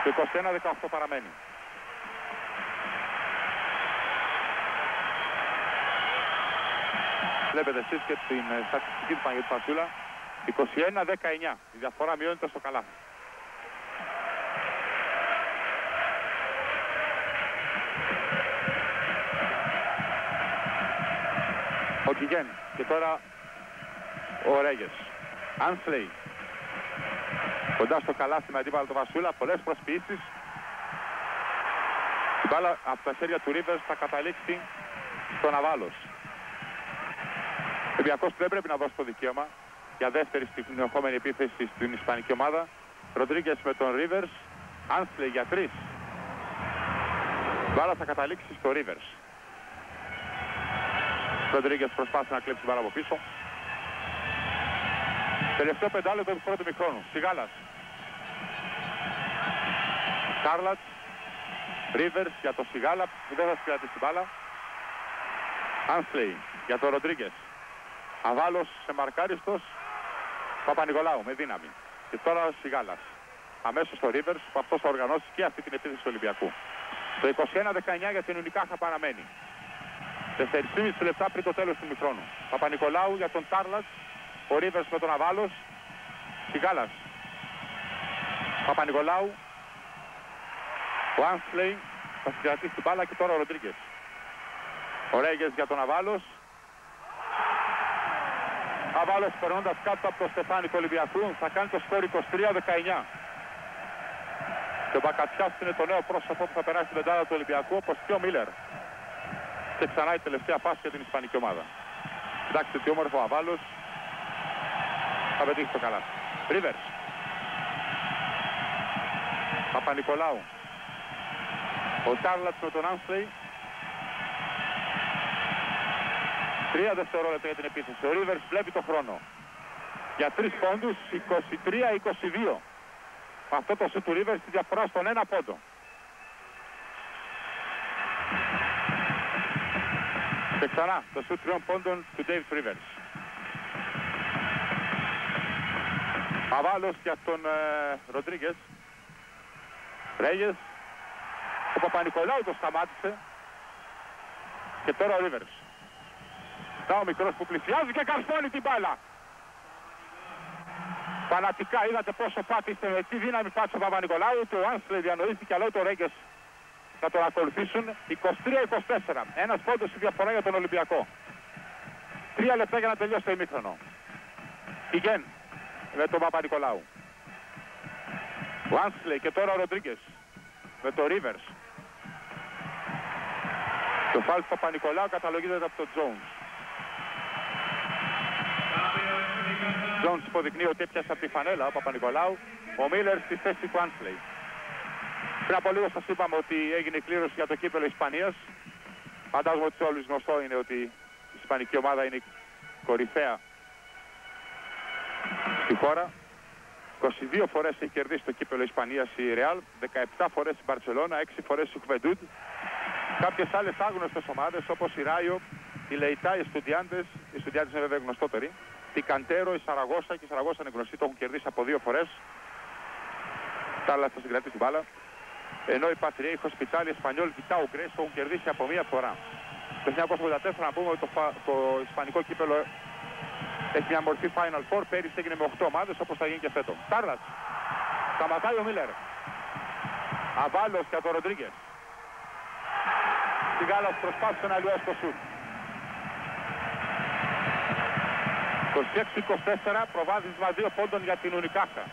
Το 21-18 παραμένει. Βλέπετε εσείς και την στατιστική του Παναγιώτη Φασούλα. 21-19. Η διαφορά μειώνεται στο καλάθι. Ο Γκιγέν και τώρα ο Ρέγκες. Άνσλεϊ. Κοντά στο καλάθι με αντίπαλο το Φασούλα. Πολλές προσποιήσεις. Η μπάλα από τα χέρια του Rivers θα καταλήξει στον Αβάλος. Ο Ολυμπιακός δεν πρέπει να δώσει το δικαίωμα για δεύτερη στην ερχόμενη επίθεση στην Ισπανική ομάδα. Ροντρίγκες με τον Rivers. Άνσλεϊ για 3. Η μπάλα θα καταλήξει στο Rivers. Ροντρίγκες προσπάθησε να κλέψει την μπάλα από πίσω. Τελευταίο πεντάλεπτο του πρώτου μικρόνου. Σιγάλας. Τάρλατς. Rivers για το Σιγάλα που δεν θα συγκρατήσει την μπάλα. Άνσλεϊ για τον Ροντρίγκες. Αβάλος σε μαρκάριστος. Παπα-Νικολάου με δύναμη. Και τώρα ο Σιγάλας. Αμέσως στο Ρίβερς που αυτός θα οργανώσει και αυτή την επίθεση του Ολυμπιακού. Το 21-19 για την Ουνικάχα παραμένει. 4,5 λεπτά πριν το τέλος του ημιχρόνου. Παπα-Νικολάου για τον Τάρλατς. Ο Ρίβερς με τον Αβάλος. Σιγάλας. Παπα-Νικολάου. Ο Άνσλεϊ θα συγκρατήσει την μπάλα και τώρα ο Ροντρίγκες. Ο Ρέγες για τον Αβάλος. Αβάλος περνώντας κάτω από το στεφάνι του Ολυμπιακού θα κάνει το σκορ 23-19. Και ο Μπακατσιάς είναι το νέο πρόσωπο που θα περάσει την πεντάδα του Ολυμπιακού, όπως και ο Μίλερ. Και ξανά η τελευταία φάση για την ισπανική ομάδα. Κοιτάξτε τι όμορφο ο Αβάλος. Θα πετύχει το καλά. Ρίβερς. Παπα-Νικολάου. Ο Τάρλατς με τον Άνσλεϊ. 3 δευτερόλεπτα για την επίθεση. Ο Ρίβερς βλέπει το χρόνο. Για 3 πόντους, 23-22. Με αυτό το σουτ του Ρίβερς τη διαφορά στον 1 πόντο. Και ξανά το σουτ 3 πόντων του David Rivers. Αβάλος για τον Ροντρίγκες. Ρέγες. Ο Παπα-Νικολάου το σταμάτησε. Και τώρα ο Ρίβερς. Ο μικρός που πλησιάζει και καρφώνει την μπάλα. Φανατικά είδατε πόσο πάτησε, με τι δύναμη πάτησε ο Παπα-Νικολάου. Το Άνσλεϊ διανοήθηκε, αλλά το Ρέγκες να τον ακολουθήσουν. 23-24. Ένας πόντος στη διαφορά για τον Ολυμπιακό. 3 λεπτά για να τελειώσει το ημίχρονο. Πηγαίνει με τον Παπα-Νικολάου. Ο Άνσλεϊ και τώρα ο Ροντρίγκες με το Ρίβερς. Το φάουλ του Παπα-Νικολάου καταλογίζεται από τον Τζόουνς. Τζόουνς υποδεικνύει ότι έπιασε από τη φανέλα ο Παπα-Νικολάου. Ο Μίλερ στη θέση του Άνσλεϊ. Πριν από λίγο σας είπαμε ότι έγινε κλήρωση για το κύπελλο Ισπανίας. Φαντάζομαι ότι σε όλους γνωστό είναι ότι η ισπανική ομάδα είναι κορυφαία στη χώρα. 22 φορές έχει κερδίσει το κύπελλο Ισπανίας η Ρεάλ, 17 φορές η Μπαρτσελώνα, 6 φορές η Χουβεντούντ. Κάποιες άλλες άγνωστες ομάδες όπως η Ράιο, η Λεϊτά, οι Στουντιάντες είναι βέβαια γνωστότεροι. Η Καντέρο, η Σαραγώσα και η Σαραγώσα είναι γνωστή, το έχουν κερδίσει από 2 φορές. Τάλλας θα συγκρατήσει την μπάλα. Ενώ η Πατρία, η Χοσπιτάλη, η Εσπανιόλ και η Τάου Γκρέις το έχουν κερδίσει από 1 φορά. Το 1984 να πούμε ότι το ισπανικό κύπελλο έχει μια μορφή Final Four, πέρυσι έγινε με 8 ομάδες όπως θα γίνει και φέτος. Τάρλατς. Σταματάει ο Μίλερ. Αβάλος για τον Ροντρίγκες. Σιγάλας προσπάθησε να λιώσει το σουτ. 26-24, προβάδισμα 2 πόντων για την Ουνικάχα.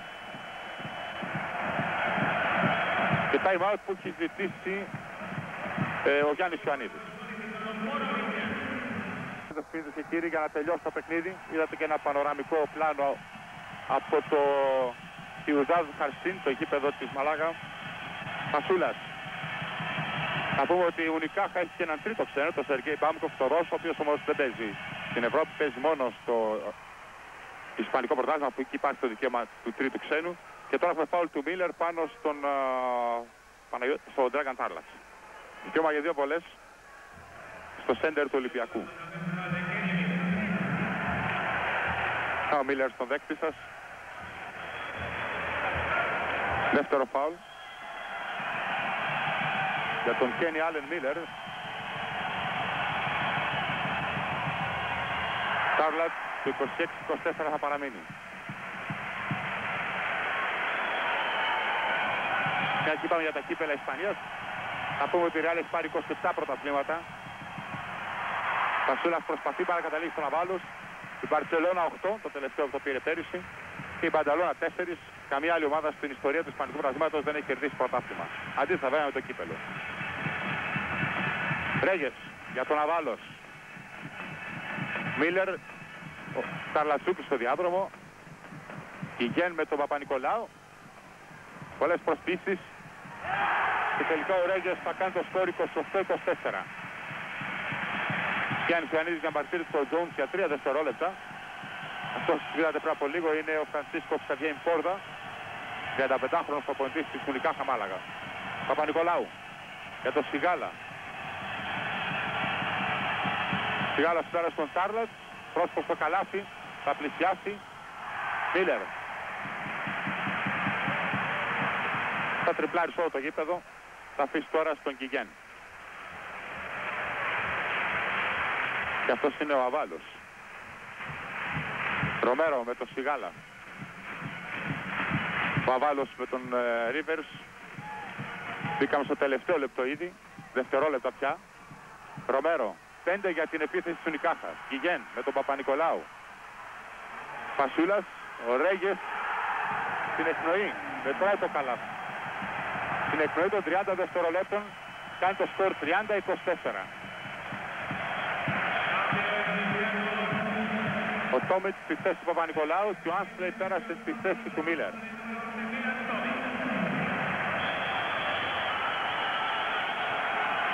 Και time out που έχει ζητήσει ο Γιάννης Ιωαννίδης. Φίλες και κύριοι, για να τελειώσει το παιχνίδι, είδατε και ένα πανοραμικό πλάνο από το Ciudad Jardín, το γήπεδο της Μαλάγα. Φασούλας. Να πούμε ότι η Ουνικάχα έχει και έναν τρίτο ξένο, τον Σεργέη Μπάμκοφ, το Ρώσο, ο οποίος όμως δεν παίζει στην Ευρώπη, παίζει μόνο στο Ισπανικό πρωτάθλημα, που εκεί υπάρχει το δικαίωμα του τρίτου ξένου. Και τώρα έχουμε φάουλ του Μίλερ πάνω στον Dragan Tarlas. Δικαίωμα για 2 βολές στο σέντερ του Ολυμπιακού. Ο Μίλερ στον δέκτη σας. Δεύτερο φάουλ για τον Κένι Άλεν Μίλερ. Τάρλατ του 26-24 θα παραμείνει. Και aquí είπαμε για τα κύπελλα Ισπανίας. Να πούμε ότι η Ρεάλ έχει πάρει 27 πρωταθλήματα. Πασούλας προσπαθεί να καταλήξει στον Αβάλος. Η Μπαρτσελώνα 8, το τελευταίο που το πήρε πέρυσι. Και η Μπανταλώνα 4. Καμία άλλη ομάδα στην ιστορία του Ισπανικού πρωταθλήματος δεν έχει κερδίσει πρωτάθλημα. Αντίθετα βέβαια με το κύπελλο. Ρέγες για τον Αβάλος. Μίλερ, ο Ταρλατσούκης στο διάδρομο. Ιγέν με τον Παπα-Νικολάου. Πολλές προσπίσεις. Και τελικά ο Ρέγες θα κάνει το σκόρ 28-24. Γιάννης Ιωαννίδης για μπαρτήρι του Τζόουνς για 3 δευτερόλεπτα. Αυτός που είδατε πριν από λίγο είναι ο Φρανσίσκο Ξαβιέν Πόρδα, 35χρονος προπονητής της Ουνικάχα Μάλαγα. Παπα-Νικολάου για τον Σιγάλα. Σιγάλας πέρα στον Τάρλατ, πρόσωπο στο καλάθι, θα πλησιάσει. Μίλερ. Θα τριπλάρει όλο το γήπεδο, θα αφήσει τώρα στον Κιγέν. Και αυτός είναι ο Αβάλος. Ρομέρο με τον Σιγάλα. Ο Αβάλος με τον Ρίβερς. Μπήκαμε στο τελευταίο λεπτό ήδη, δευτερόλεπτα πια. Ρομέρο, 5 για την επίθεση του Νικάχα. Κιγέν με τον Παπα-Νικολάου. Φασούλας, ο Ρέγες στην εκπνοή, μετράει το καλάθι. Στην εκπνοή των 30 δευτερολέπτων κάνει το σκορ 30-24. Ο Τόμιτ στη θέση του Παπα-Νικολάου και ο Άνσλεϊ πέρασε στη θέση του Μίλερ.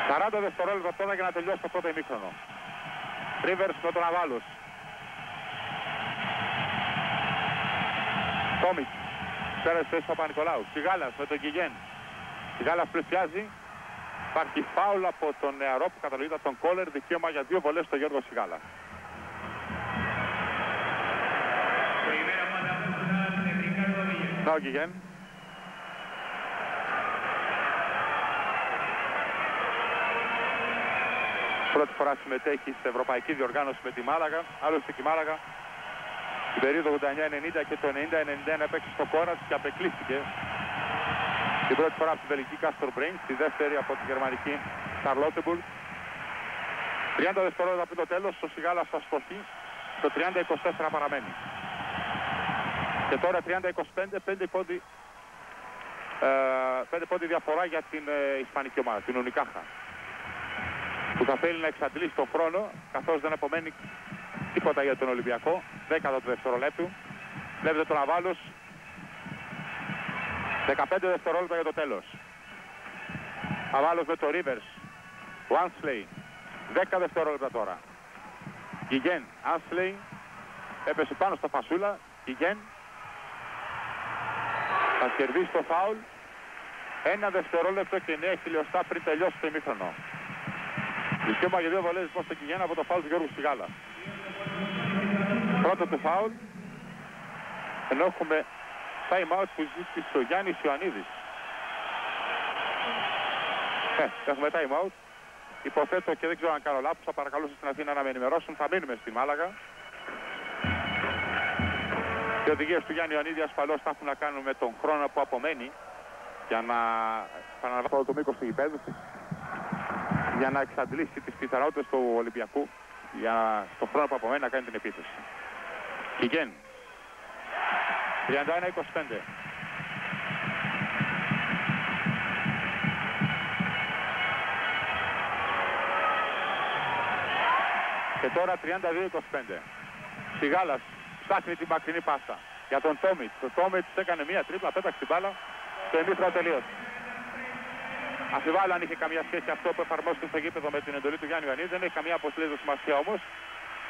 ...40 δευτερόλεπτα τώρα για να τελειώσει το πρώτο ημίχρονο. Ρίβερς με τον Αβάλος. Τόμιτ πέρασε στη θέση του Παπα-Νικολάου. Σιγάλας με τον Κιγέν. Σιγάλας πλησιάζει. Υπάρχει φάουλ από τον νεαρό που καταλογείται τον Κόλερ. Δικαίωμα για 2 βολές στο Γιώργο Σιγάλα. Ο Κιγέν. Πρώτη φορά συμμετέχει σε ευρωπαϊκή διοργάνωση με τη Μάλαγα. Άλλωστε και η Μάλαγα την περίοδο 89-90 και το 90-91 έπαιξε στο Κόρατς και απεκλείστηκε την πρώτη φορά από τη βελγική Κάστορ Μπρέιν, τη δεύτερη από τη γερμανική Σαρλότεμπουργκ. 30 δευτερόλεπτα πριν το τέλος, ο Σιγάλας θα στοχεί, το 30-24 παραμένει. Και τώρα 30-25, 5 πόντι διαφορά για την ισπανική ομάδα, την Ουνικάχα, που θα θέλει να εξαντλήσει τον χρόνο, καθώς δεν απομένει τίποτα για τον Ολυμπιακό. 10ο του δευτερολέπτου. Βλέπετε τον Αβάλος. 15 δευτερόλεπτα για το τέλος. Αβάλος με το Ρίβερς. Ο Άνσλεϊ. 10 δευτερόλεπτα τώρα. Κιγέν. Άνσλεϊ. Έπεσε πάνω στο Φασούλα. Κιγέν. Θα κερδίσει το φάουλ. 1 δευτερόλεπτο και 9 χιλιοστά πριν τελειώσει το ημίχρονο. Δικαίωμα για 2 βολές λοιπόν στο Κιγέν από το φάουλ του Γιώργου Σιγάλα. Πρώτο του φάουλ. Ενώ έχουμε time out που ζήτησε ο Γιάννης Ιωαννίδης. Έχουμε time out. Υποθέτω και δεν ξέρω αν κάνω λάθος. Θα παρακαλούσα στην Αθήνα να με ενημερώσουν. Θα μείνουμε στη Μάλαγα. Οι οδηγίες του Γιάννη Ιωαννίδη ασφαλώς θα έχουν να κάνουν με τον χρόνο που απομένει για να επαναλάβω το μήκος του γηπέδου, για να εξαντλήσει τις πιθανότητες του Ολυμπιακού για στον χρόνο που απομένει να κάνει την επίθεση. Κιγέν. 31-25. Και τώρα 32-25. Σιγάλας ψάχνει την μακρινή πάσα για τον Τόμιτ. Ο Τόμιτ έκανε μία τρίπλα, πέταξε την μπάλα, το ημίχρονο τελείωσε. Αμφιβάλλω αν είχε καμία σχέση αυτό που εφαρμόστηκε στο γήπεδο με την εντολή του Γιάννη Ιωαννίδη. Δεν έχει καμία απολύτως σημασία όμως.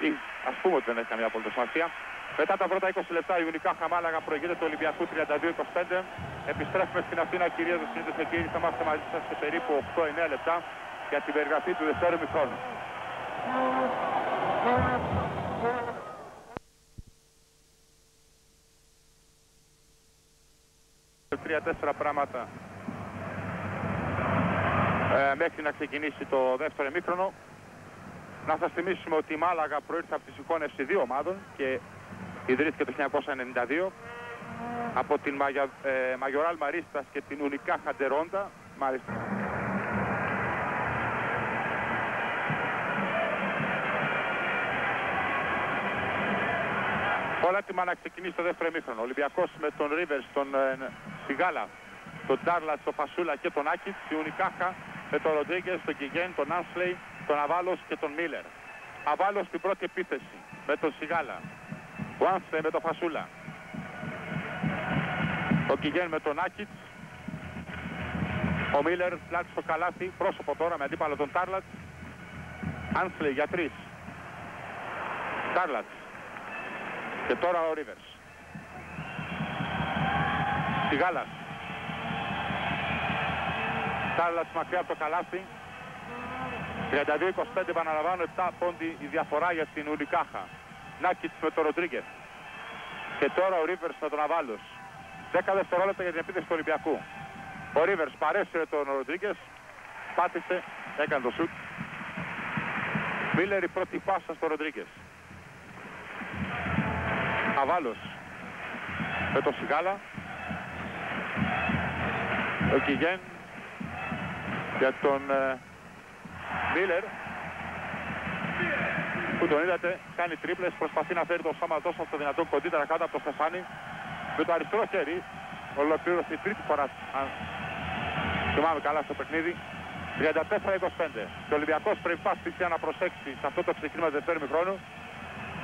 Ή ας πούμε ότι δεν έχει καμία απολύτως σημασία. Μετά τα πρώτα 20 λεπτά η Ουνικάχα Μάλαγα προηγείται του Ολυμπιακού 32-25. Επιστρέφουμε στην Αθήνα, κυρίες και κύριοι. Θα είμαστε μαζί σας σε περίπου 8-9 λεπτά για την περιγραφή του δευτέρου ημιχρόνου. 3-4 πράγματα μέχρι να ξεκινήσει το δεύτερο ημίχρονο. Να σας θυμίσουμε ότι η Μάλαγα προήρθε από τις εικόνες 2 ομάδων και ιδρύθηκε το 1992 από την Μαγιοράλ Μαρίστας και την Ουνικάχα Ντερόντα. Μάλιστα. Όλα έτοιμα να ξεκινήσει το δεύτερο ημίχρονο. Ο Ολυμπιακός με τον Ρίβερς, τον Σιγάλα, τον Τάρλατ, τον Φασούλα και τον Άκιτς. Η Ουνικάχα με τον Ροντρίγκες, τον Κιγέν, τον Άνσλεϊ, τον Αβάλος και τον Μίλερ. Αβάλος στην πρώτη επίθεση με τον Σιγάλα. Ο Άνσλεϊ με τον Φασούλα. Ο Κιγέν με τον Άκιτς. Ο Μίλερ πλάτη στο καλάθι, πρόσωπο τώρα με αντίπαλο τον Τάρλατ. Άνσλεϊ για 3. Τάρλατ. Και τώρα ο Ρίβερς. Σιγάλας. Τάρλατς μακριά από το καλάθι. 32-25 επαναλαμβάνω, 7 πόντι η διαφορά για την Ουλικάχα. Νάκιτς με τον Ροντρίγκεθ. Και τώρα ο Ρίβερς με τον Αβάλος. 10 δευτερόλεπτα για την επίθεση του Ολυμπιακού. Ο Ρίβερς παρέσυρε τον Ροντρίγκεθ. Πάτησε, έκανε το σουτ. Μίλερ η πρώτη πάσα στο Ροντρίγκεθ. Αβάλος με τον Σιγάλα. Ο Κιγέν για τον Μίλερ, που τον είδατε κάνει τρίπλες, προσπαθεί να φέρει το σώμα τόσο στο δυνατόν κοντύτερα κάτω από το Στεφάνι. Με το αριστερό χέρι ολοκλήρωσε η τρίτη φορά, αν θυμάμαι καλά, στο παιχνίδι. 34-25. Και ο Ολυμπιακός πρέπει πάση να προσέξει σε αυτό το ξεκίνημα του δεύτερου ημιχρόνου.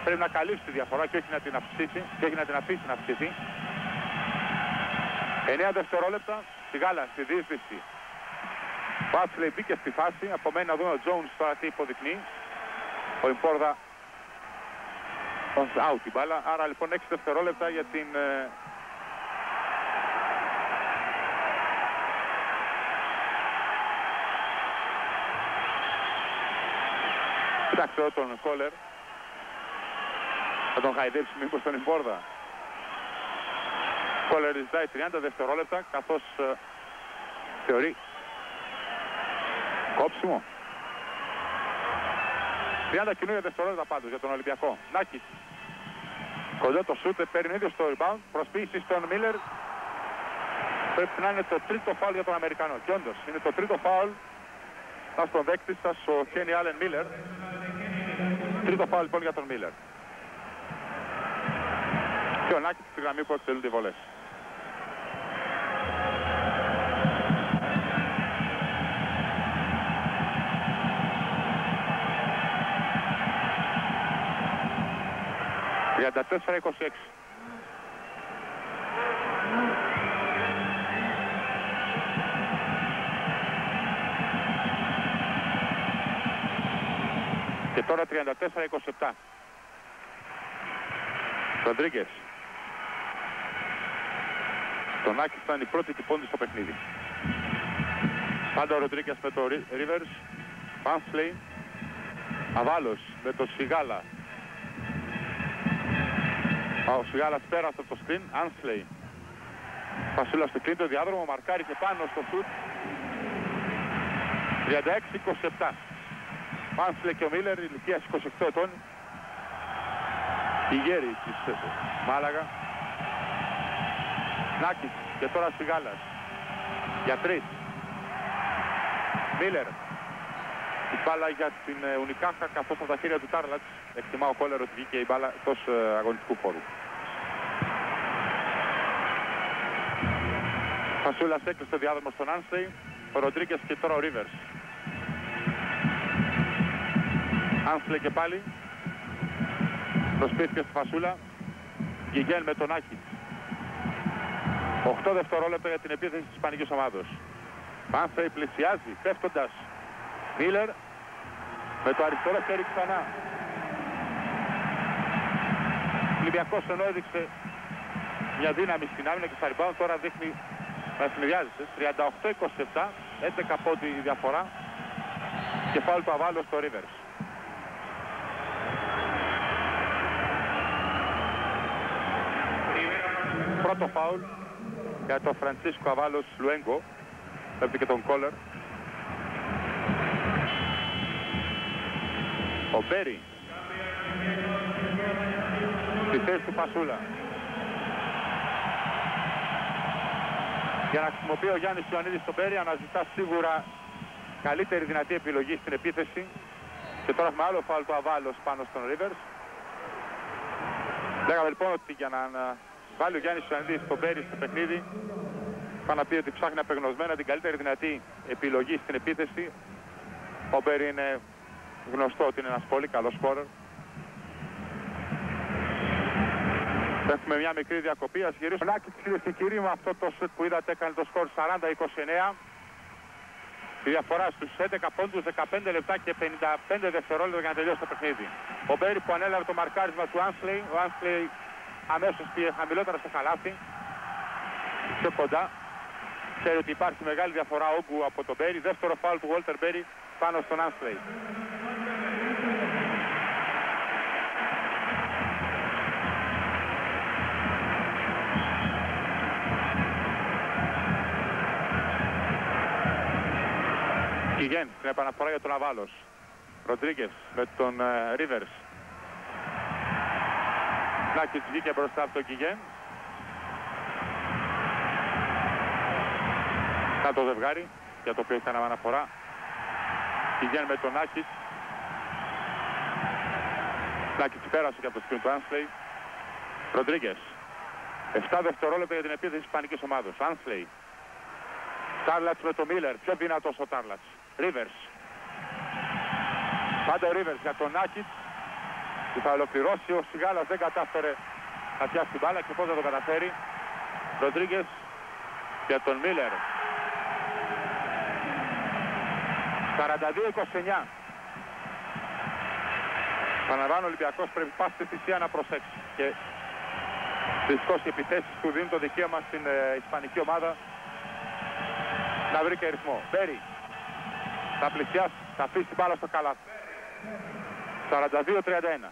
Πρέπει να καλύψει τη διαφορά και όχι να την αυξήσει, και όχι να την αφήσει να αυξηθεί. 9 δευτερόλεπτα, Σιγάλα στη διείσδυση. Ο Άσλεϊ μπήκε στη φάση, απομένει να δούμε ο Τζόουνς τώρα τι υποδεικνύει. Ο Ιμπόρδα out την μπάλα, άρα λοιπόν 6 δευτερόλεπτα για την κοιτάξτε εδώ τον Κόλερ, θα τον χαϊδέψει μήπως τον Ιμπόρδα. Κόλερ ζητάει 30 δευτερόλεπτα, καθώς θεωρεί κόψιμο. 30 καινούργια δευτερόλεπτα πάντως για τον Ολυμπιακό. Νάκης. Κοντά το σούτ, παίρνει ίδιο στο rebound. Προσποίηση στον Μίλερ. Πρέπει να είναι το τρίτο φάουλ για τον Αμερικανό. Και όντως είναι το τρίτο φάουλ. Θα στον δέκτη σας ο Χένι Άλεν Μίλερ. Τρίτο φάουλ λοιπόν για τον Μίλερ. Και ο Νάκης στη γραμμή που εκτελούνται οι βολές. Για τα 4-26. Και τώρα 34-27. Ροντρίγκεθ. Τον Άκη ήταν η πρώτη τυπώντη στο παιχνίδι. Πάντα ο Ροντρίγκεθ με το Ρίβερς. Πάνσλεϊ. Αβάλος με το Σιγάλα. Ο Σιγάλας πέρασε από το screen. Άνσλεϊ. Φασούλα στο κλίντο διάδρομο. Μαρκάρει και πάνω στο σουτ. 36-27. Άνσλεϊ και ο Μίλερ, ηλικίας 28 ετών. Η γέρη της Μάλαγα. Νάκης και τώρα Σιγάλας. Για 3. Μίλερ. Η μπάλα για την Ουνικάχα, καθώς από τα χέρια του Τάρλατς εκτιμά ο Κόλερ ότι βγήκε η μπάλα εκτός αγωνιστικού χώρου. Φασούλας έκλεισε το διάδρομο στον Άνσλεϊ. Ο Ροντρίγκεθ και τώρα ο Ρίβερς. Άνσλεϊ και πάλι. Προσπίθηκε στη Φασούλα. Γκιγέν με τον Άκη. 8 δευτερόλεπτα για την επίθεση της Ισπανικής ομάδος. Άνσλεϊ πλησιάζει, πέφτοντας. Μίλερ με το αριστερό χέρι ξανά. Ο Ολυμπιακός ενώ έδειξε μια δύναμη στην άμυνα και στα rebound, τώρα δείχνει να συνδυάζεται. 38-27, 11 πόντι η διαφορά και φάουλ του Αβάλου στο Ρίβερς. Πρώτο φάουλ για τον Φραντσίσκο Αβάλος Λουέγκο, έπαιξε και τον Κόλερ. Ο Μπέρι στη θέση του Φασούλα. Για να χρησιμοποιεί ο Γιάννης Ιωαννίδης τον Μπέρι, αναζητά σίγουρα καλύτερη δυνατή επιλογή στην επίθεση. Και τώρα έχουμε άλλο φάουλ του Αβάλος πάνω στον Ρίβερς. Λέγαμε λοιπόν ότι για να βάλει ο Γιάννης Ιωαννίδης τον Μπέρι στο παιχνίδι, θα να πει ότι ψάχνει απεγνωσμένα την καλύτερη δυνατή επιλογή στην επίθεση. Ο Μπέρι είναι γνωστό ότι είναι ένας πολύ καλός σκόρερ. Έχουμε μια μικρή διακοπή. Ας γυρίσουμε. Ο Νάκης, κυρίες και κύριοι, με αυτό το σουτ που είδατε έκανε το σκορ 40-29. Η διαφορά στους 11 πόντους, 15 λεπτά και 55 δευτερόλεπτα για να τελειώσει το παιχνίδι. Ο Μπέρι που ανέλαβε το μαρκάρισμα του Άνσλεϊ. Ο Άνσλεϊ αμέσως πήγε χαμηλότερα στο καλάθι. Πιο κοντά. Ξέρει ότι υπάρχει μεγάλη διαφορά όγκου από τον Μπέρι. Δεύτερο φάουλ του Walter Μπέρι πάνω στον Άνσλεϊ. Κιγέν στην επαναφορά για τον Αβάλος. Ροντρίγκες με τον Ρίβερς. Νάκιτς βγήκε μπροστά από τον Κιγέν. Να το ζευγάρι για το οποίο είχαν αναφορά. Κιγέν με τον Νάκιτς. Νάκιτς πέρασε και από το σκριν του Άνσλεϊ. Ροντρίγκες. 7 δευτερόλεπτα για την επίθεση της ισπανικής ομάδος. Άνσλεϊ. Τάρλατς με τον Μίλερ. Πιο δυνατός ο Τάρλατς. Ρίβερς. Πάντα ο Ρίβερς για τον Νάκιτς που θα ολοκληρώσει. Ο Σιγάλας δεν κατάφερε να πιάσει την μπάλα και πώς θα το καταφέρει. Ροντρίγκες για τον Μίλερ. 42-29. Παναλαμβάνω, ο Ολυμπιακός πρέπει πάση θυσία να προσέξει και δυστυχώς οι επιθέσεις του δίνουν το δικαίωμα στην ισπανική ομάδα να βρει και ρυθμό. Μπέρι θα πλησιάσει, θα αφήσει την μπάλα στο καλάθι. 42-31.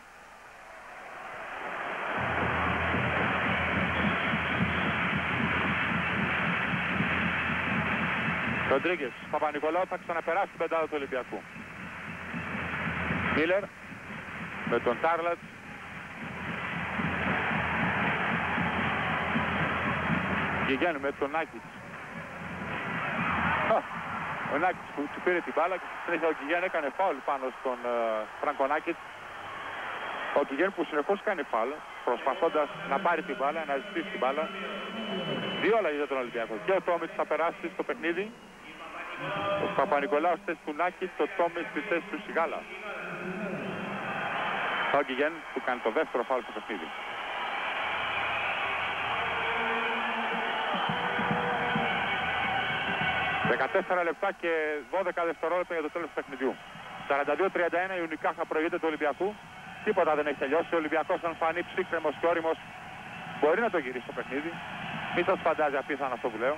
Ροντρίγκες, Παπα-Νικολάου θα ξαναπεράσει την πεντάδα του Ολυμπιακού. Μίλερ με τον Τάρλατς. Γιγέν με τον Νάκιτς. Ο Νάκιτς που του πήρε την μπάλα και στη συνέχεια ο Γιγέν έκανε φάουλ πάνω στον Φράνκο Νάκιτς. Ο Γιγέν που συνεχώς κάνει φάουλ προσπαθώντας να πάρει την μπάλα, να ζητήσει την μπάλα. Δύο αλλαγές για τον Ολυμπιακό. Και ο Τόμιτς θα περάσει στο παιχνίδι. Ο Παπα-Νικολάου στη θέση του Νάκιτς, ο Τόμιτς στη θέση του Σιγάλα. Ο Γιγέν που κάνει το δεύτερο φάουλ στο παιχνίδι. ...14 λεπτά και 12 δευτερόλεπτα για το τέλος του παιχνιδιού. 42-31 η Ουνικάχα προηγείται του Ολυμπιακού. Τίποτα δεν έχει τελειώσει. Ο Ολυμπιακός αν φανεί ψύχρεμος και όριμος μπορεί να το γυρίσει το παιχνίδι. Μην σας φαντάζει απίθανα αυτό που λέω.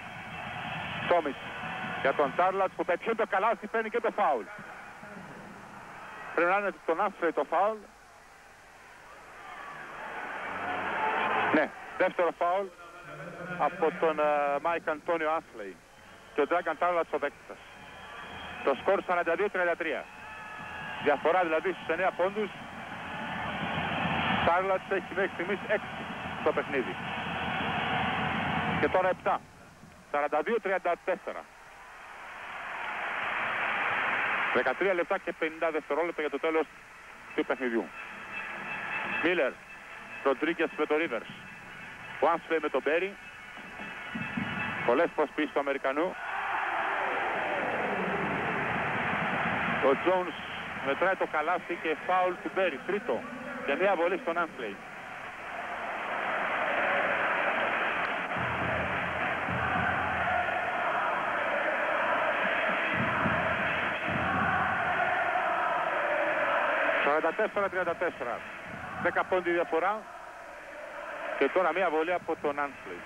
Τόμιτς για τον Τάρλατς που πετυχαίνει το καλάθι, παίρνει και το φάουλ. Πρέπει να είναι τον Άνσλεϊ το φάουλ. Ναι, δεύτερο φάουλ από τον Μάικ Αντώνιο Άνσλεϊ. Και ο Ντράγκαν Τάρλατς ο δέκτητας. Το σκορ 42-33. Διαφορά δηλαδή στους 9 πόντους. Τάρλατς έχει μέχρι στιγμής 6 στο παιχνίδι. Και τώρα 7. 42-34. 13 λεπτά και 50 δευτερόλεπτα για το τέλος του παιχνιδιού. Μίλερ, Ροντρίγκες με το Ρίβερς. Ο Άνσλεϊ με τον Μπέρι. Πολλές προσπίσεις του Αμερικανού. Ο Τζόουνς μετράει το καλάθι και φάουλ του Μπέρι. Τρίτο και μια βολή στον Άνσλεϊ. ...44-34. 10 πόντι διαφορά. Και τώρα μια βολή από τον Άνσλεϊ.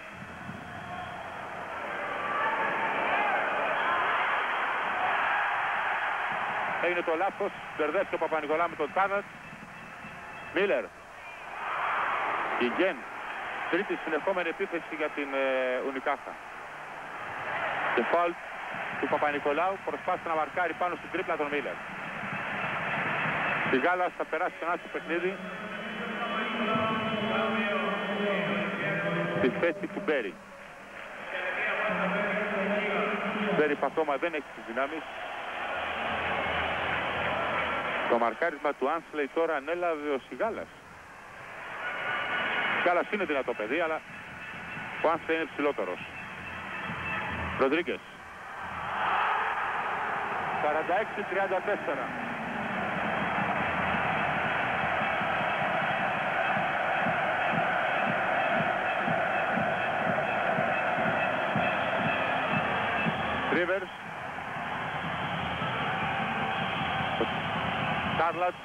Έγινε το λάθος, μπερδεύτηκε ο Παπα-Νικολάου με τον Τάρλατς. Μίλερ. Γιγέν. Τρίτη συνεχόμενη επίθεση για την Ουνικάχα. Και φάουλ του Παπα-Νικολάου, προσπάθησε να μαρκάρει πάνω στην τρίπλα τον Μίλερ. Η Γάλλας θα περάσει ξανά στο παιχνίδι. Στη θέση του Μπέρι. Μπέρι παθώμα δεν έχει τις δυνάμεις. Το μαρκάρισμα του Άνσλεϊ τώρα ανέλαβε ο Σιγάλας. Ο Σιγάλας είναι δυνατό παιδί, αλλά ο Άνσλεϊ είναι ψηλότερος. Ροντρίγκες. 46-34. Ρίβερς. Τάρλατς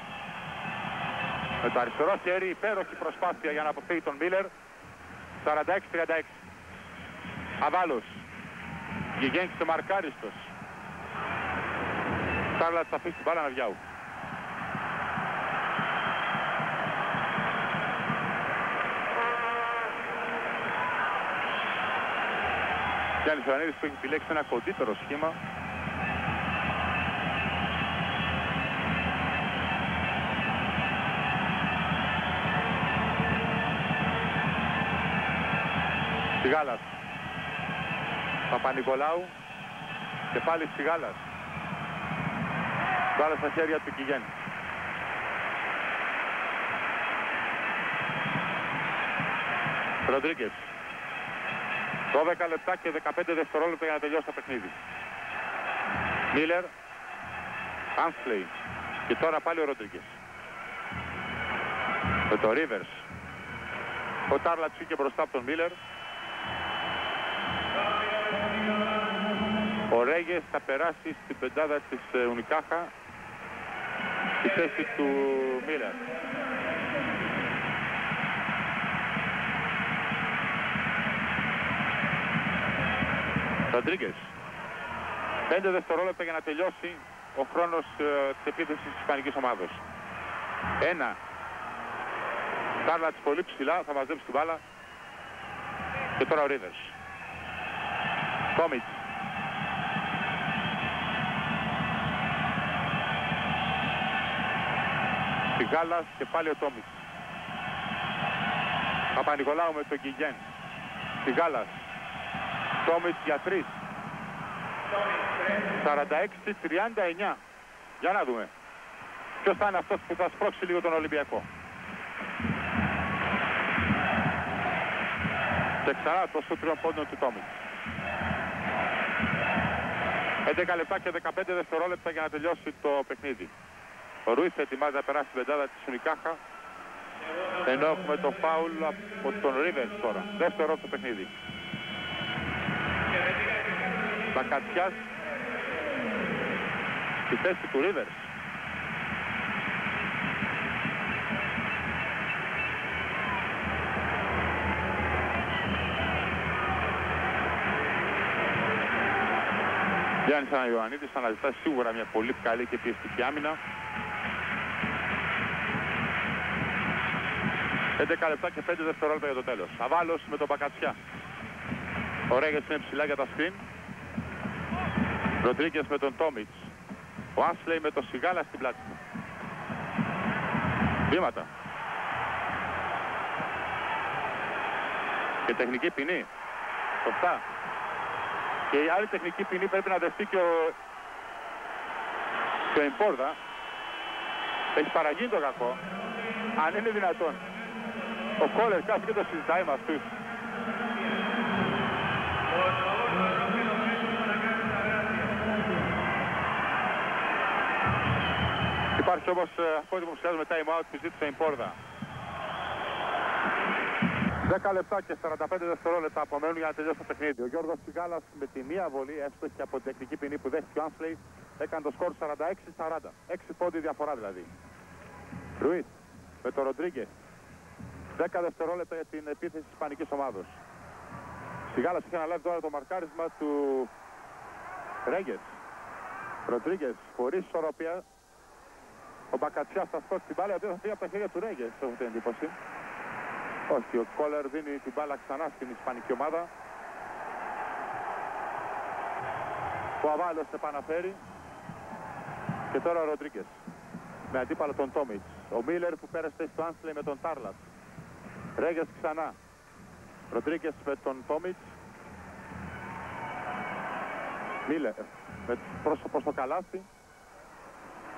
με το αριστερό χέρι, υπέροχη προσπάθεια για να αποφύγει τον Μίλερ. 46-36. Αβάλος. Γιγέν και μαρκάριστος. Τάρλατς θα αφήσει την μπάλα να βγει. Γιάννης Ιωαννίδης που έχει επιλέξει ένα κοντύτερο σχήμα. Σιγάλας. Παπα-Νικολάου και πάλι Σιγάλας. Μπάλα στα χέρια του Κιγέν. Ροντρίγκες. 12 λεπτά και 15 δευτερόλεπτα για να τελειώσει το παιχνίδι. Μίλερ. Άνσλεϊ. Και τώρα πάλι ο Ροντρίγκες. Με το Ρίβερς. Ο Τάρλατς βγήκε μπροστά από τον Μίλερ. Ο Ρέγες θα περάσει στην πεντάδα της Ουνικάχα στη θέση του Μίλερ. Ροντρίγκες. 5 δευτερόλεπτα για να τελειώσει ο χρόνος της επίθεσης της ισπανικής ομάδος. 1. Τάρλατς πολύ ψηλά, θα μαζέψει την μπάλα. Και τώρα ο Ρίβερς. Τόμιτς. Σιγάλας και πάλι ο Τόμιτς. Παπα-Νικολάου με τον Κιγέν. Σιγάλας. Τόμιτς για 3. 46-39. Για να δούμε. Ποιος θα είναι αυτός που θα σπρώξει λίγο τον Ολυμπιακό. Και ξανά το σου 3 πόντων του Τόμιτς. 11 λεπτά και 15 δευτερόλεπτα για να τελειώσει το παιχνίδι. Ο Ρουίς ετοιμάζει να περάσει την πεντάδα της Ουνικάχα. Ενώ έχουμε το φάουλ από τον Ρίβερς τώρα. Δεύτερο το παιχνίδι. Μπακατσιάς στη θέση του Ρίβερς. Γιάννης Ιωαννίδης αναζητά σίγουρα μια πολύ καλή και πιεστική άμυνα. 11 λεπτά και 5 δευτερόλεπτα για το τέλος. Αβάλος με τον Μπακατσιά. Ο Ρέγες είναι ψηλά για τα σκριν. Ροντρίγκες με τον Τόμιτς. Ο Άσλεϊ με τον Σιγάλα στην πλάτη του. Βήματα. Και τεχνική ποινή. Σωστά. Και η άλλη τεχνική ποινή πρέπει να δεχτεί και ο Ιμπόρδα. Έχει παραγίνει το κακό. Αν είναι δυνατόν. Ο Κόλερ κάθε και το συζητάει με αυτούς. Υπάρχει όμως από ό,τι υποψιάζουμε time out που ζήτησε η Πόρδα. 10 λεπτά και 45 δευτερόλεπτα απομένουν για να τελειώσει το παιχνίδι. Ο Γιώργος Σιγάλας με τη μία βολή, έστοχη από την τεχνική ποινή που δέχτηκε ο Άνσλεϊ, έκανε το σκορ 46-40. 6 πόντι διαφορά δηλαδή. Ρουίς με τον Ροντρίγκε. 10 δευτερόλεπτα για την επίθεση της ισπανικής ομάδος. Σιγάλας είχε αναλάβει τώρα το μαρκάρισμα του Ρέγες. Ροντρίγκες χωρίς ισορροπία. Ο Μπακατσιάς θα σκώσει την μπάλα, θα φύγει από τα χέρια του Ρέγες, έχω την εντύπωση. Όχι, ο Κόλερ δίνει την μπάλα ξανά στην ισπανική ομάδα. Ο Αβάλος επαναφέρει. Και τώρα ο Ροντρίγκες. Με αντίπαλο τον Τόμιτς. Ο Μίλερ που πέρασε στο Άνσλεϊ με τον Τάρλατ. Ρέγες ξανά. Ροντρίγκες με τον Τόμιτς. Μίλερ με πρόσωπο στο καλάθι.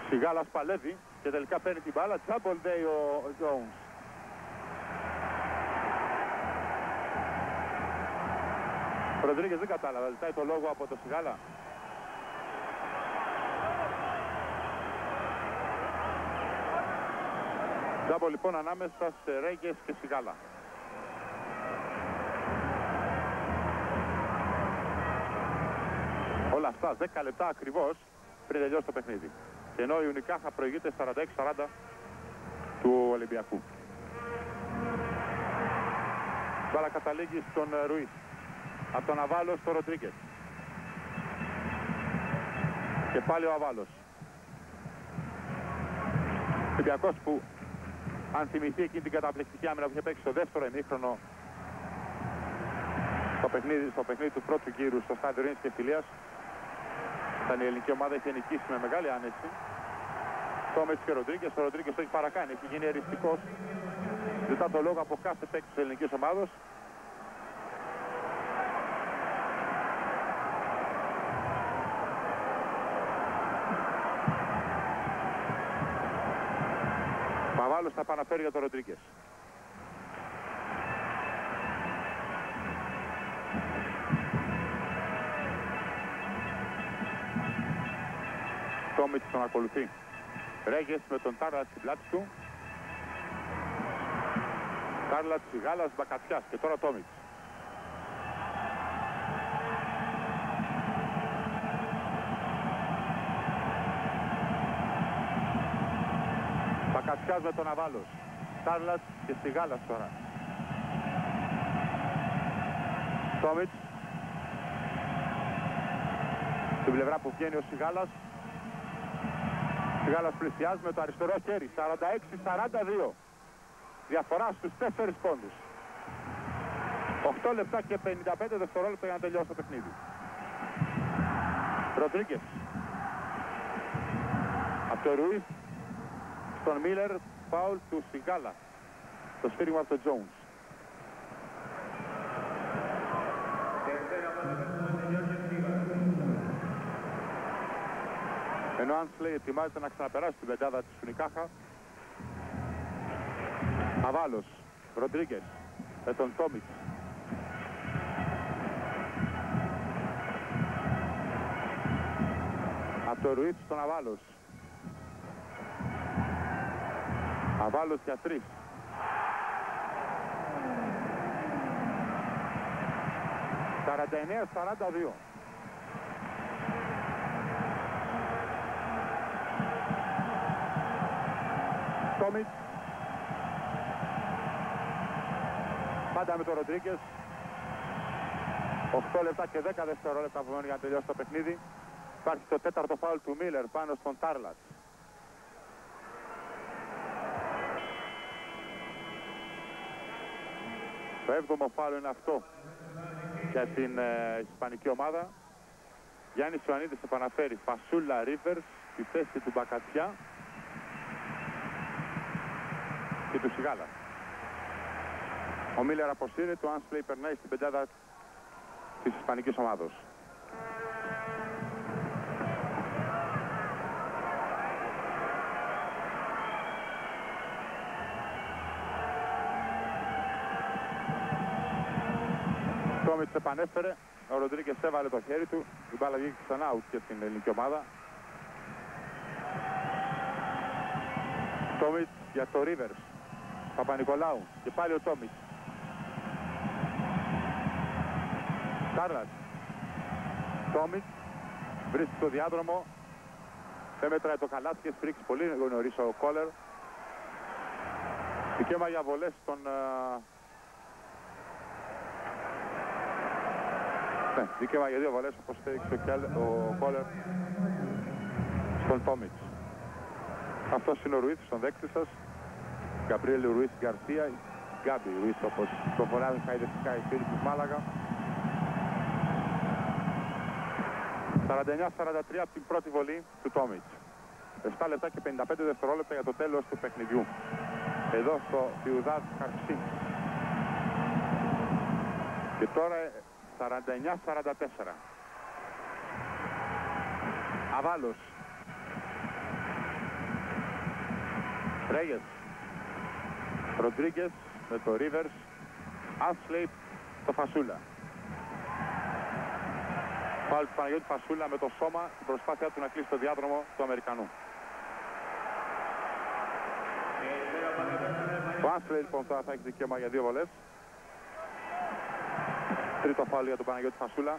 Σιγάλας παλεύει και τελικά παίρνει την μπάλα. Τζάμπολ λέει ο Jones. Ο Ροντρίγκες δεν κατάλαβα, ζητάει το λόγο από το Σιγάλα. Τζάμπολ λοιπόν ανάμεσα σε Ρέγες και Σιγάλα. Όλα αυτά 10 λεπτά ακριβώς πριν τελειώσει το παιχνίδι. Και ενώ η Ουνικάχα προηγείται 46-40 του Ολυμπιακού. Μπάλα καταλήγει στον Ρουίς. Από τον Αβάλο στο Ροντρίγκες. Και πάλι ο Αβάλος. Ολυμπιακός που, αν θυμηθεί εκείνη την καταπληκτική άμυνα που είχε παίξει στο δεύτερο ημίχρονο στο παιχνίδι του πρώτου γύρου στο στάδιο Ειρήνης και Φιλίας, όταν η ελληνική ομάδα είχε νικήσει με μεγάλη άνεση. Τόμιτς και Ροντρίγκες. Ο Ροντρίγκες το έχει παρακάνει, έχει γίνει εριστικός. Ζητά το λόγο από κάθε παίκτη της ελληνικής ομάδας. Παβάλος θα παραφέρει για τον Ροντρίγκες. Τόμιτς τον ακολουθεί. Ρέγες με τον Τάρλατ στην πλάτη του. Τάρλατ, Σιγάλας, Μπακατσιάς και τώρα Τόμιτς. Μπακατσιάς με τον Αβάλος. Τάρλατ και Σιγάλας τώρα. Τόμιτς. Στην πλευρά που βγαίνει ο Σιγάλας. Σιγάλας πλησιάζει με το αριστερό χέρι. 46-42. Διαφορά στους 4 πόντους. 8 λεπτά και 55 δευτερόλεπτα για να τελειώσει το παιχνίδι. Ροντρίγκες. Από το Ρουίς στον Μίλερ, φάουλ του Σιγάλα. Το σφύριγμα από τον Τζόουνς. Ενώ Άνσλεϊ ετοιμάζεται να ξαναπεράσει την πεντάδα της Φουνικάχα. Αβάλος, Ροντρίγκες με τον Τόμιτς. Από το Ρουίτ στον Αβάλος. Αβάλος για 3. «49-42». Τόμιτς. Πάντα με τον Ροντρίγκες. 8 λεπτά και 10 δευτερόλεπτα που μένουν για να τελειώσει το παιχνίδι. Υπάρχει το τέταρτο φάουλ του Μίλερ πάνω στον Τάρλατ. Το 7ο φάουλ είναι αυτό για την ισπανική ομάδα. Γιάννης Ιωαννίδης επαναφέρει Φασούλα Ρίβερς στη θέση του Μπακατσιά και του Σιγάλα. Ο Μίλερ αποσύρεται, ο Άνσλεϊ περνάει στην πεντάδα της ισπανικής ομάδος. Τόμιτς επανέφερε, ο Ροντρίγκες έβαλε το χέρι του, η μπάλα βγήκε ξανά out για την ελληνική ομάδα. Τόμιτς για το Ρίβερς, Παπα-Νικολάου και πάλι ο Τόμιτς. Τάρλατ. Τόμιτς βρίσκει το διάδρομο, δεν μέτραει το καλάθι και σφρίξει πολύ νωρίς ο Κόλερ. Δικαίωμα για βολές στον... Ναι, δικαίωμα για 2 βολές όπως έδειξε ο Κόλερ στον Τόμιτς. Αυτός είναι ο Ρουίς, στον δέκτη σας. Γκαμπριέλ Ρουίς Γκαρσία, Γκάμπι Ρουίς όπως το φωνάζουν χαϊδευτικά οι φίλοι της Μάλαγα. 49-43 από την πρώτη βολή του Τόμιτς. 7 λεπτά και 55 δευτερόλεπτα για το τέλος του παιχνιδιού. Εδώ στο Ciudad Χαρσίν. Και τώρα 49-44. Αβάλος. Ρέγες. Ροντρίγκες με το Ρίβερς. Άνσλεϊ το Φασούλα. Πάλι του Παναγιώτη Φασούλα με το σώμα στην προσπάθειά του να κλείσει το διάδρομο του Αμερικανού. Ο Άνσλεϊ λοιπόν τώρα θα έχει δικαίωμα για 2 βολές. Τρίτο φάουλ για τον Παναγιώτη Φασούλα.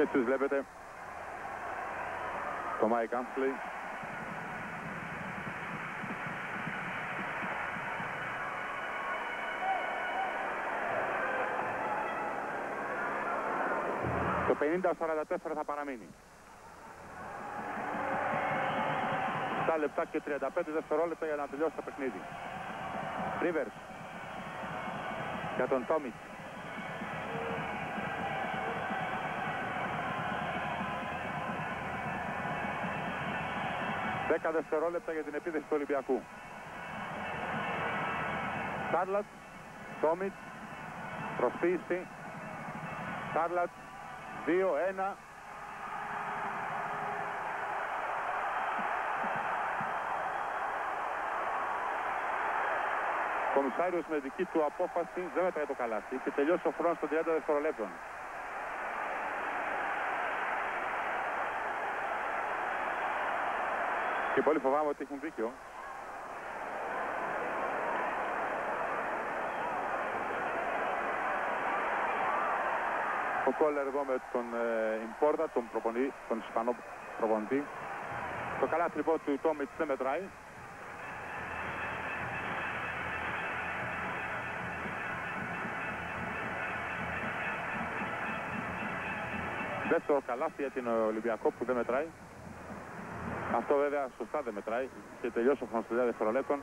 Έτσι βλέπετε το Μάικ Άνσλεϊ. Το 50-44 θα παραμείνει. 7 λεπτά και 35 δευτερόλεπτα για να τελειώσει το παιχνίδι. Ρίβερς για τον Τόμιτ. Δέκα δευτερόλεπτα για την επίθεση του Ολυμπιακού. Σάρλατ, Τόμιτ, προσποίηση. Σάρλατ, 2-1. Ο Κομισάριος με δική του απόφαση δεν μέτραγε το καλάθι και τελειώσει ο χρόνος των 30 δευτερολέπτων. Και πολύ φοβάμαι ότι έχουν δίκιο. Ο Κόλλερ εδώ με τον Ιμπόρτα, τον Ισπανό προπονητή. Το καλάθι λοιπόν του Τόμιτς δεν μετράει. Δεύτερο καλάθι για την Ολυμπιακό που δεν μετράει. Αυτό βέβαια σωστά δεν μετράει και τελειώσει ο χρόνος των 30 δευτερολέπτων.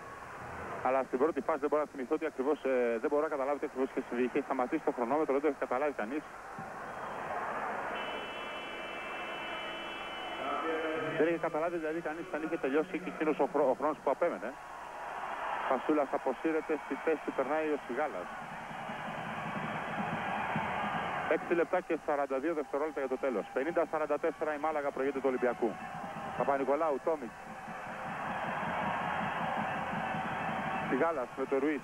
Αλλά στην πρώτη φάση δεν μπορώ να θυμηθώ ότι ακριβώς δεν μπορώ να καταλάβω τι ακριβώς είχε συμβεί. Είχε σταματήσει το χρονόμετρο, δεν το έχει καταλάβει κανείς. Δεν είχε καταλάβει δηλαδή κανείς αν είχε τελειώσει και εκείνος ο χρόνος που απέμενε. Φασούλας αποσύρεται, στη θέση του περνάει ο Σιγάλας. 6 λεπτά και 42 δευτερόλεπτα για το τέλος. 50-44 η Μάλαγα προηγείται του Ολυμπιακού. Παπα-Νικολάου, Τόμιτς. Σιγάλας με το Ρουίς.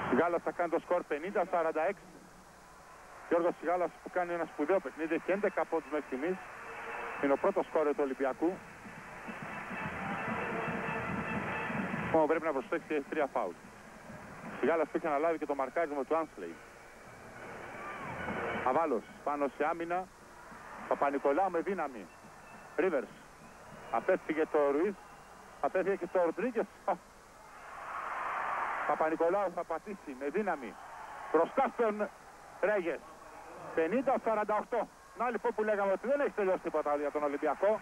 Σιγάλας θα κάνει το σκορ 50-46. Γιώργος Σιγάλας που κάνει ένα σπουδαίο παιχνίδι. Έχει 11 πόντους μέχρι στιγμής. Είναι ο πρώτος σκόρερ του Ολυμπιακού. Μόνο πρέπει να προσέξει και έχει 3 φάουλ. Σιγάλας που έχει αναλάβει και το μαρκάρισμα του Άνσλεϊ. Αβάλος πάνω σε άμυνα. Παπα-Νικολάου με δύναμη. Ρίβερς. Απέφυγε το Ρουίς. Απέφυγε και το Ροντρίγκες. Παπα-Νικολάου θα πατήσει με δύναμη. Μπροστά στον Ρέγες. 50-48. Να λοιπόν που λέγαμε ότι δεν έχει τελειώσει τίποτα για τον Ολυμπιακό.